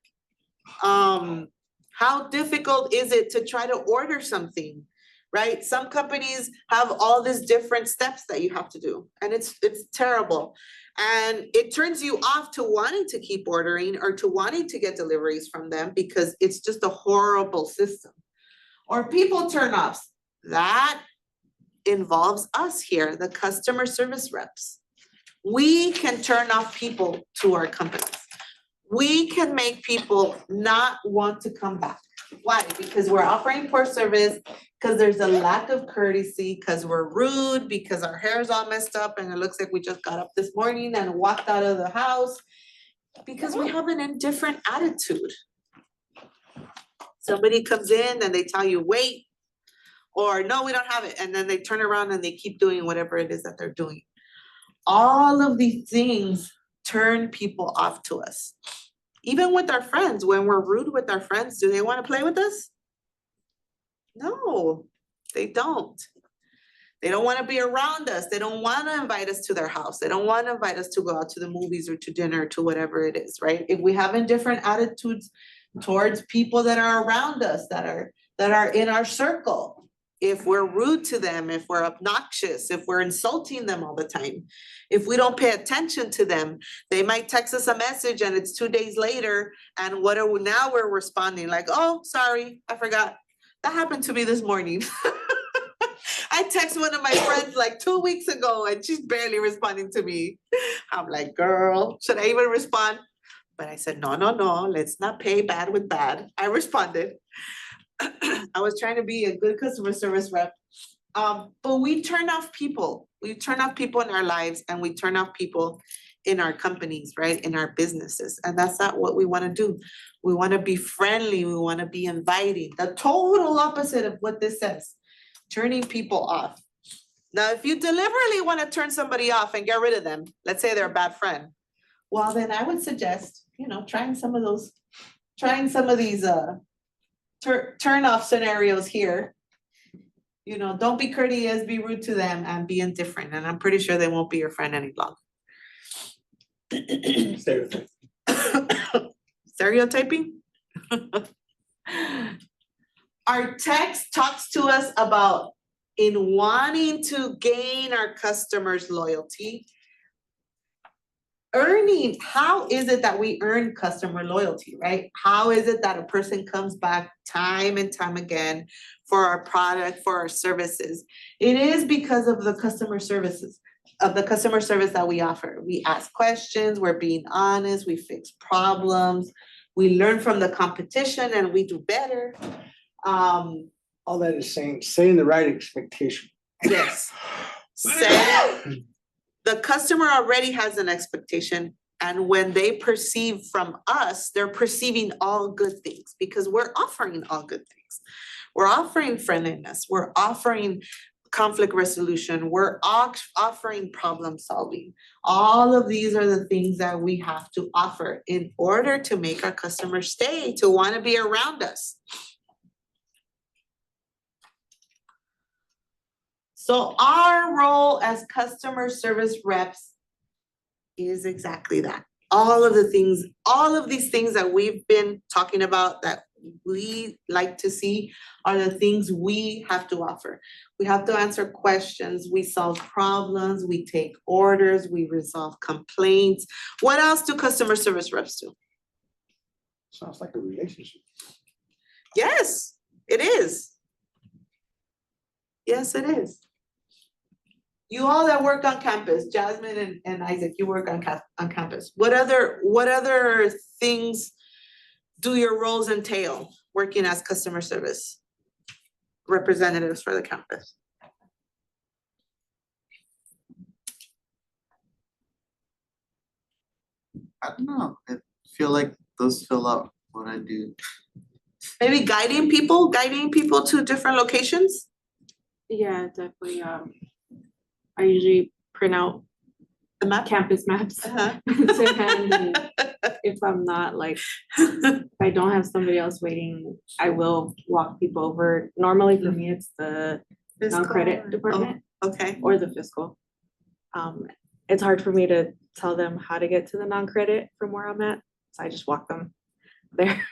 How difficult is it to try to order something, right? Some companies have all these different steps that you have to do and it's terrible. And it turns you off to wanting to keep ordering or to wanting to get deliveries from them because it's just a horrible system. Or people turnoffs, that involves us here, the customer service reps. We can turn off people to our companies. We can make people not want to come back. Why? Because we're offering poor service, because there's a lack of courtesy, because we're rude, because our hair is all messed up and it looks like we just got up this morning and walked out of the house, because we have an indifferent attitude. Somebody comes in and they tell you, wait, or no, we don't have it. And then they turn around and they keep doing whatever it is that they're doing. All of these things turn people off to us. Even with our friends, when we're rude with our friends, do they want to play with us? No, they don't. They don't want to be around us. They don't want to invite us to their house. They don't want to invite us to go out to the movies or to dinner, to whatever it is, right? If we have indifferent attitudes towards people that are around us, that are in our circle, if we're rude to them, if we're obnoxious, if we're insulting them all the time, if we don't pay attention to them, they might text us a message and it's 2 days later, and what are we, now we're responding like, oh, sorry, I forgot. That happened to me this morning. I text one of my friends like 2 weeks ago and she's barely responding to me. I'm like, girl, should I even respond? But I said, no, let's not pay bad with bad. I responded. I was trying to be a good customer service rep. But we turn off people. We turn off people in our lives and we turn off people in our companies, right? In our businesses. And that's not what we want to do. We want to be friendly. We want to be inviting. The total opposite of what this says, turning people off. Now, if you deliberately want to turn somebody off and get rid of them, let's say they're a bad friend, well, then I would suggest, trying some of these turn off scenarios here. Don't be courteous, be rude to them, and be indifferent. And I'm pretty sure they won't be your friend any longer. Stereotype. Stereotyping? Our text talks to us about in wanting to gain our customers' loyalty, earning, how is it that we earn customer loyalty, right? How is it that a person comes back time and time again for our product, for our services? It is because of the customer services, of the customer service that we offer. We ask questions, we're being honest, we fix problems, we learn from the competition and we do better. All that is saying the right expectation. Yes. Say, the customer already has an expectation, and when they perceive from us, they're perceiving all good things because we're offering all good things. We're offering friendliness, we're offering conflict resolution, we're offering problem solving. All of these are the things that we have to offer in order to make our customers stay, to want to be around us. So our role as customer service reps is exactly that. All of these things that we've been talking about that we like to see are the things we have to offer. We have to answer questions, we solve problems, we take orders, we resolve complaints. What else do customer service reps do? Sounds like a relationship. Yes, it is. Yes, it is. You all that work on campus, Jasmine and Isaac, you work on campus. What other things do your roles entail working as customer service representatives for the campus? I don't know, I feel like those fill out what I do. Maybe guiding people to different locations? Yeah, definitely. I usually print out The map? campus maps Uh-huh. to hand, and if I'm not if I don't have somebody else waiting, I will walk people over. Normally for me, it's the non-credit department Oh, okay. or the fiscal. It's hard for me to tell them how to get to the non-credit from where I'm at, so I just walk them there.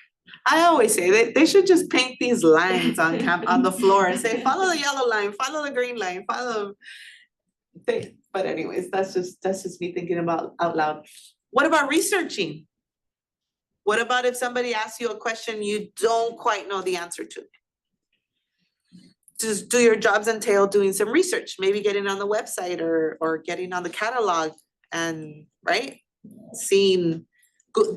I always say they should just paint these lines on the floor and say, follow the yellow line, follow the green line, follow. But anyways, that's just me thinking about out loud. What about researching? What about if somebody asks you a question you don't quite know the answer to? Do your jobs entail doing some research, maybe getting on the website or getting on the catalog and seeing,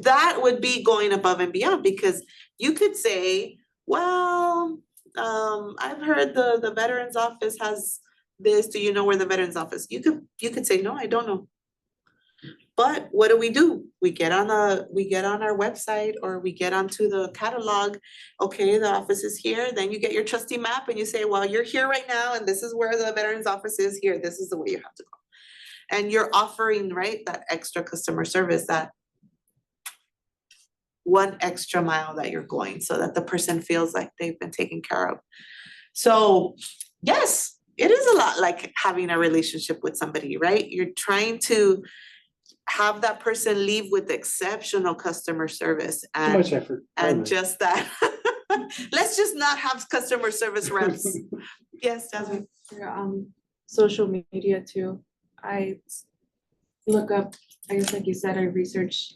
that would be going above and beyond, because you could say, well, I've heard the Veterans Office has this, do you know where the Veterans Office? You could say, no, I don't know. But what do? We get on our website or we get onto the catalog. Okay, the office is here. Then you get your trusty map and you say, well, you're here right now and this is where the Veterans Office is here. This is the way you have to go. And you're offering, that extra customer service, that one extra mile that you're going so that the person feels like they've been taken care of. So yes, it is a lot like having a relationship with somebody, right? You're trying to have that person leave with exceptional customer service Too much effort. and just that. Let's just not have customer service reps Yes, Jasmine. Social media too. I look up, I guess like you said, I research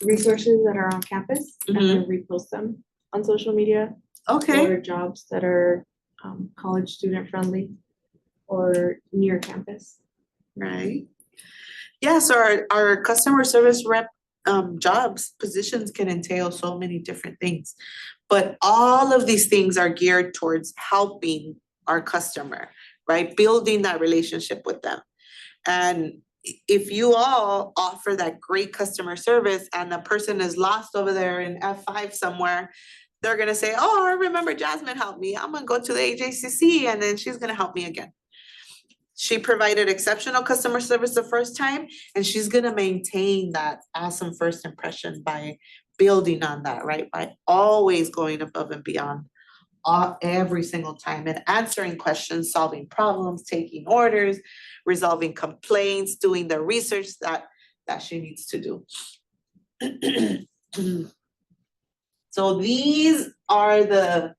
resources that are on campus and then repost them on social media Okay, or jobs that are college student friendly or near campus. right. Yeah, so our customer service rep jobs, positions can entail so many different things. But all of these things are geared towards helping our customer, right? Building that relationship with them. And if you all offer that great customer service and the person is lost over there in F5 somewhere, they're gonna say, oh, I remember Jasmine helped me. I'm gonna go to the AJCC and then she's gonna help me again. She provided exceptional customer service the first time, and she's gonna maintain that awesome first impression by building on that, right? By always going above and beyond every single time and answering questions, solving problems, taking orders, resolving complaints, doing the research that she needs to do. So these are the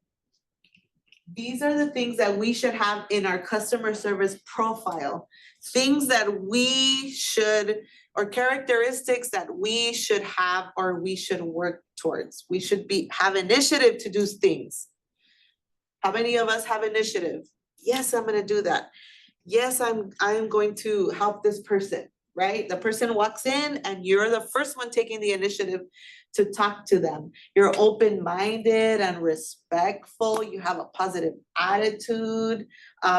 things that we should have in our customer service profile. Things that we should, or characteristics that we should have or we should work towards. We should have initiative to do things. How many of us have initiative? Yes, I'm gonna do that. Yes, I'm going to help this person, right? The person walks in and you're the first one taking the initiative to talk to them. You're open-minded and respectful. You have a positive attitude.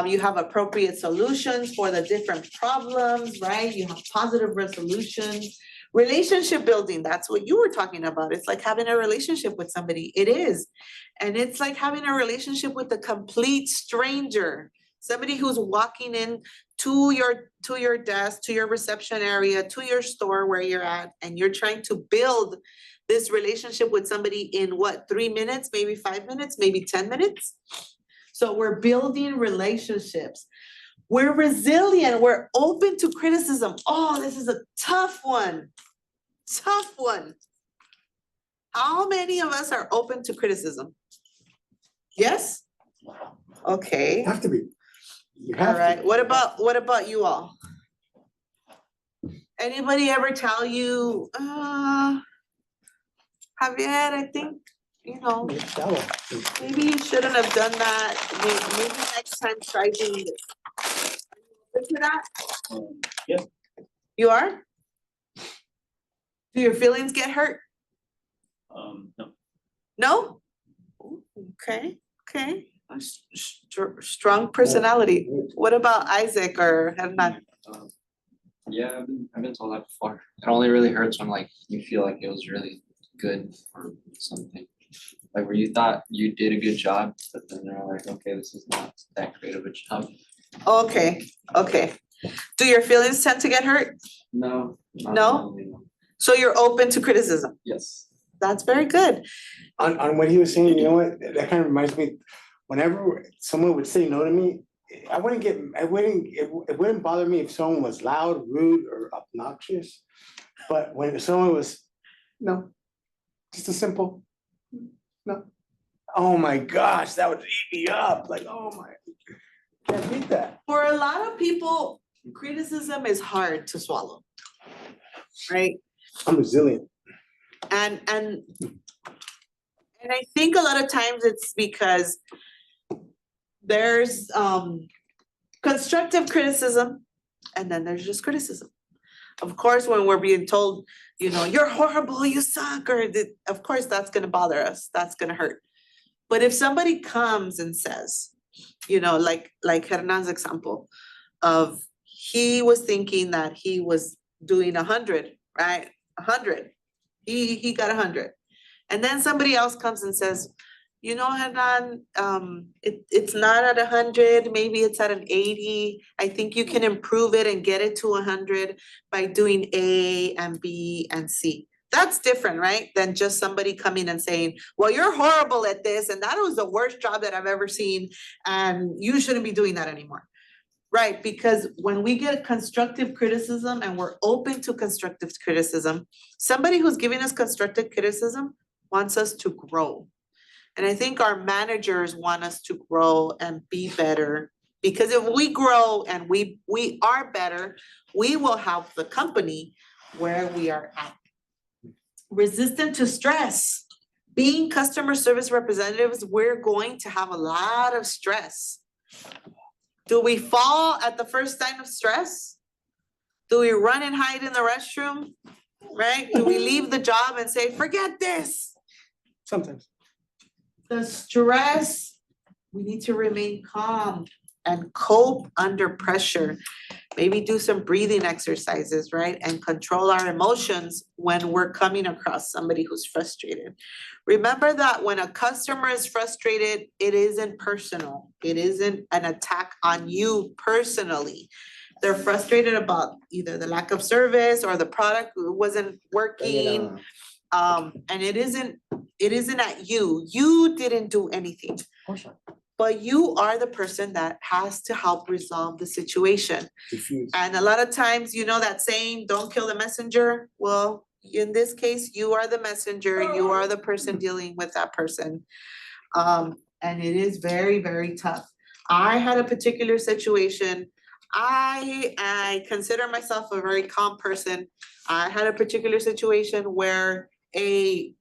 You have appropriate solutions for the different problems, right? You have positive resolutions. Relationship building, that's what you were talking about. It's like having a relationship with somebody. It is. And it's like having a relationship with a complete stranger. Somebody who's walking in to your desk, to your reception area, to your store where you're at, and you're trying to build this relationship with somebody in what, 3 minutes, maybe 5 minutes, maybe 10 minutes? So we're building relationships. We're resilient, we're open to criticism. Oh, this is a tough one. Tough one. How many of us are open to criticism? Yes? Okay. You have to be. You All have to. right, what about you all? Anybody ever tell you, Javier, I think, maybe you shouldn't have done that. Maybe next time try doing this. Are you open to that? Yeah. You are? Do your feelings get hurt? No. No? Ooh, okay, okay. A strong personality. What about Isaac or Hernan? Yeah, I've been told that before. It only really hurts when like you feel like it was really good or something. Like where you thought you did a good job, but then they're like, okay, this is not that great of a job. Okay, okay. Do your feelings tend to get hurt? No. not No? really, no. So you're open to criticism? Yes. That's very good. On what he was saying, you know what, that kind of reminds me, whenever someone would say no to me, it wouldn't bother me if someone was loud, rude, or obnoxious. But when someone was, no, just a simple, no. Oh my gosh, that would eat me up, like, oh my, can't beat that. For a lot of people, criticism is hard to swallow, right? I'm resilient. And I think a lot of times it's because there's constructive criticism and then there's just criticism. Of course, when we're being told, you're horrible, you suck, of course that's gonna bother us, that's gonna hurt. But if somebody comes and says, like Hernan's example of he was thinking that he was doing 100, right? 100. He got 100. And then somebody else comes and says, Hernan, it's not at 100, maybe it's at an 80. I think you can improve it and get it to 100 by doing A and B and C. That's different, right? Than just somebody coming and saying, well, you're horrible at this, and that was the worst job that I've ever seen, and you shouldn't be doing that anymore. Right, because when we get constructive criticism and we're open to constructive criticism, somebody who's giving us constructive criticism wants us to grow. And I think our managers want us to grow and be better. Because if we grow and we are better, we will help the company where we are at. Resistant to stress. Being customer service representatives, we're going to have a lot of stress. Do we fall at the first sign of stress? Do we run and hide in the restroom? Right? Do we leave the job and say, forget this? Sometimes. The stress, we need to remain calm and cope under pressure. Maybe do some breathing exercises, right? And control our emotions when we're coming across somebody who's frustrated. Remember that when a customer is frustrated, it isn't personal. It isn't an attack on you personally. They're frustrated about either the lack of service or the product wasn't working. And it isn't at you. You didn't do anything. But you are the person that has to help resolve the situation. Diffuse. And a lot of times, you know that saying, don't kill the messenger? Well, in this case, you are the messenger, you are the person dealing with that person. And it is very, very tough. I had a particular situation. I consider myself a very calm person. I had a particular situation where a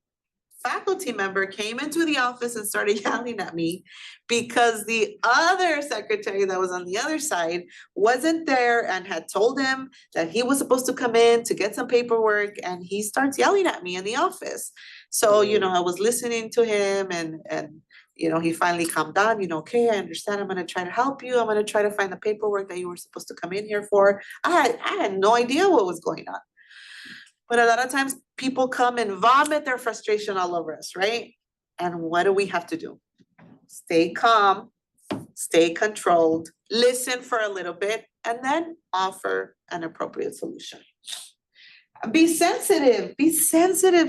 faculty member came into the office and started yelling at me because the other secretary that was on the other side wasn't there and had told him that he was supposed to come in to get some paperwork, and he starts yelling at me in the office. So, you know, I was listening to him and you know, he finally calmed down, you know, okay, I understand, I'm gonna try to help you, I'm gonna try to find the paperwork that you were supposed to come in here for. I had no idea what was going on. But a lot of times people come and vomit their frustration all over us, right? And what do we have to do? Stay calm, stay controlled, listen for a little bit, and then offer an appropriate solution. Be sensitive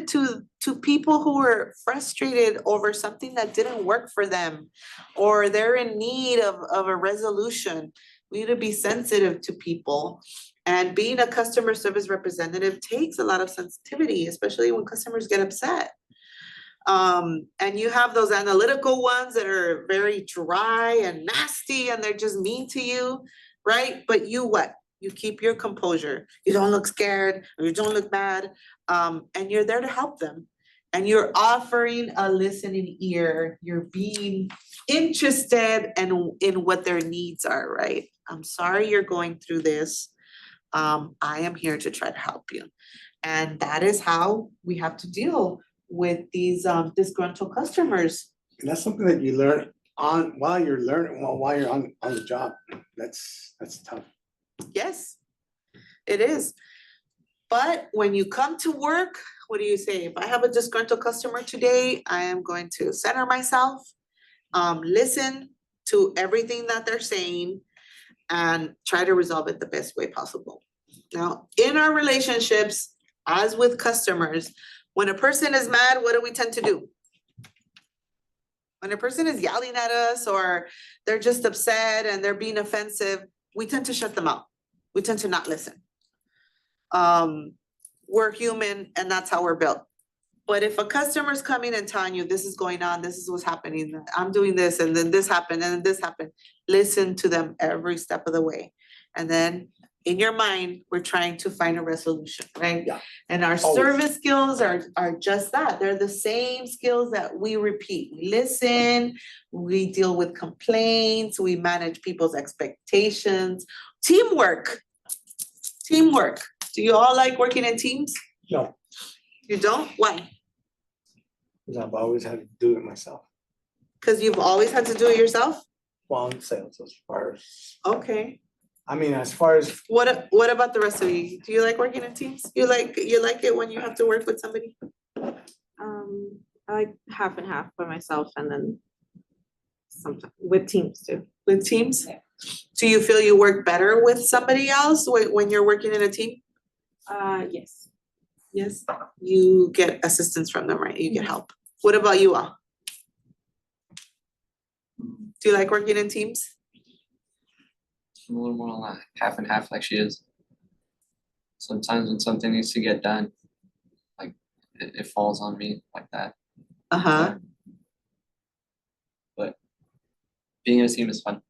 to people who are frustrated over something that didn't work for them, or they're in need of a resolution. We need to be sensitive to people. And being a customer service representative takes a lot of sensitivity, especially when customers get upset. And you have those analytical ones that are very dry and nasty and they're just mean to you, right? But you what? You keep your composure. You don't look scared, or you don't look bad. And you're there to help them. And you're offering a listening ear. You're being interested in what their needs are, right? I'm sorry you're going through this. I am here to try to help you. And that is how we have to deal with these disgruntled customers. And that's something that you learn while you're on the job. That's tough. Yes, it is. But when you come to work, what do you say? If I have a disgruntled customer today, I am going to center myself, listen to everything that they're saying, and try to resolve it the best way possible. Now, in our relationships, as with customers, when a person is mad, what do we tend to do? When a person is yelling at us or they're just upset and they're being offensive, we tend to shut them out. We tend to not listen. We're human and that's how we're built. But if a customer's coming and telling you this is going on, this is what's happening, I'm doing this, and then this happened, and then this happened, listen to them every step of the way. And then in your mind, we're trying to find a resolution, right? Yeah. And our Always. service skills are just that. They're the same skills that we repeat. We listen, we deal with complaints, we manage people's expectations. Teamwork. Do you all like working in teams? No, You don't? Why? because I've always had to do it myself. Because you've always had to do it yourself? Well, in sales as far as, Okay. I mean, as far as, What about the rest of you? Do you like working in teams? You like it when you have to work with somebody? I like half and half by myself and then sometimes with teams too. With teams? Do you feel you work better with somebody else when you're working in a team? Yes. Yes. You get assistance from them, right? You get help. What about you all? Do you like working in teams? I'm a little more like half and half like she is. Sometimes when something needs to get done, like it falls on me like that. Uh-huh. being in a team is fun.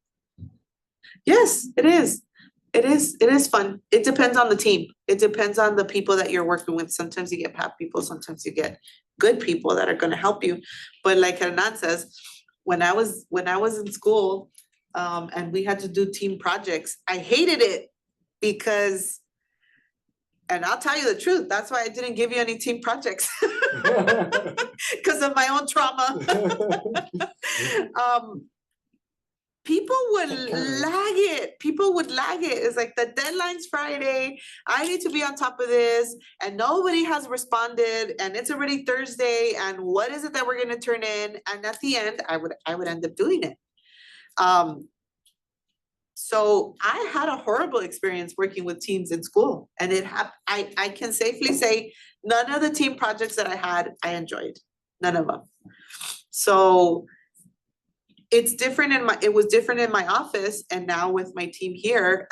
Yes, it is. It is fun. It depends on the team. It depends on the people that you're working with. Sometimes you get bad people, sometimes you get good people that are gonna help you. But like Hernan says, when I was in school, and we had to do team projects, I hated it because, and I'll tell you the truth, that's why I didn't give you any team projects. Because of my own trauma. People would lag it. People would lag it. It's like the deadline's Friday. I need to be on top of this, and nobody has responded, and it's already Thursday. And what is it that we're gonna turn in? And at the end, I would end up doing it. So I had a horrible experience working with teams in school, and I can safely say none of the team projects that I had, I enjoyed. None of them. So it's different it was different in my office, and now with my team here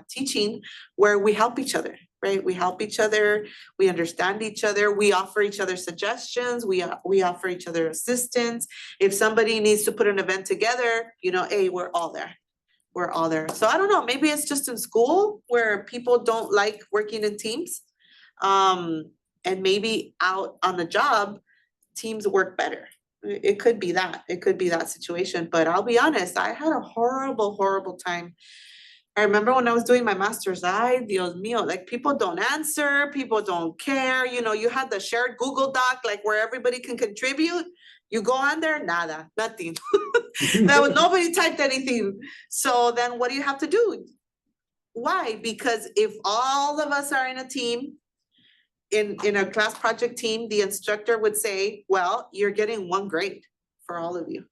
teaching, where we help each other, right? We help each other, we understand each other, we offer each other suggestions, we offer each other assistance. If somebody needs to put an event together, you know, hey, we're all there. We're all there. So I don't know, maybe it's just in school where people don't like working in teams. And maybe out on the job, teams work better. It could be that. It could be that situation. But I'll be honest, I had a horrible, horrible time. I remember when I was doing my master's, Dios mío, like people don't answer, people don't care. You know, you had the shared Google Doc, like where everybody can contribute. You go on there, nada, nothing. Nobody typed anything. So then what do you have to do? Why? Because if all of us are in a team, in a class project team, the instructor would say, well, you're getting 1 grade for all of you.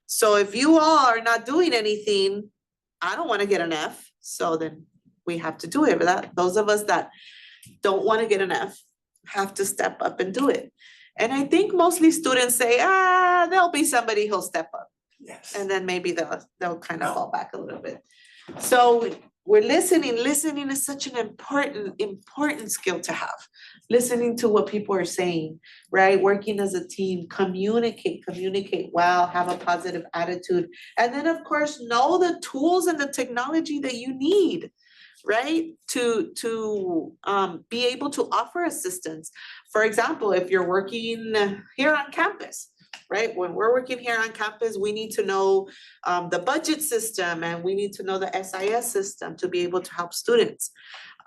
So if you all are not doing anything, I don't want to get an F. So then we have to do it. But those of us that don't want to get an F have to step up and do it. And I think mostly students say, there'll be somebody who'll step up. Yes. And then maybe they'll kind of fall back a little bit. So we're listening. Listening is such an important skill to have. Listening to what people are saying, right? Working as a team, communicate well, have a positive attitude. And then of course, know the tools and the technology that you need, right? To be able to offer assistance. For example, if you're working here on campus, right? When we're working here on campus, we need to know the budget system, and we need to know the SIS system to be able to help students.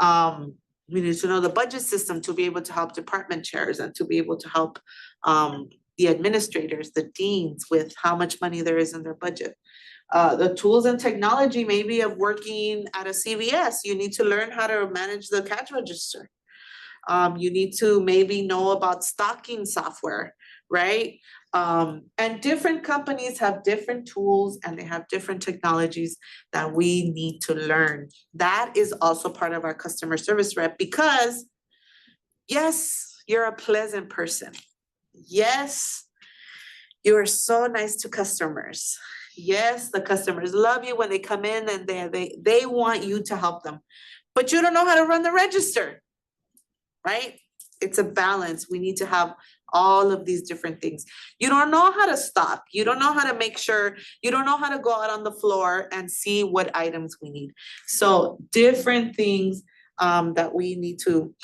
We need to know the budget system to be able to help department chairs and to be able to help the administrators, the deans with how much money there is in their budget. The tools and technology maybe of working at a CVS, you need to learn how to manage the cash register. You need to maybe know about stocking software, right? And different companies have different tools and they have different technologies that we need to learn. That is also part of our customer service rep, because yes, you're a pleasant person. Yes, you are so nice to customers. Yes, the customers love you when they come in and they want you to help them, but you don't know how to run the register, right? It's a balance. We need to have all of these different things. You don't know how to stop. You don't know how to make sure, you don't know how to go out on the floor and see what items we need. So different things that we need to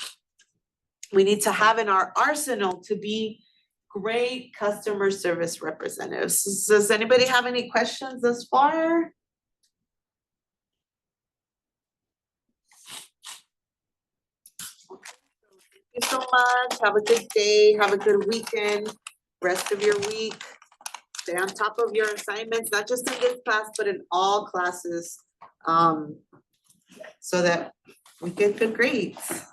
have in our arsenal to be great customer service representatives. Does anybody have any questions thus far? Thank you so much. Have a good day. Have a good weekend. Rest of your week. Stay on top of your assignments, not just in this class, but in all classes, so that we get good grades.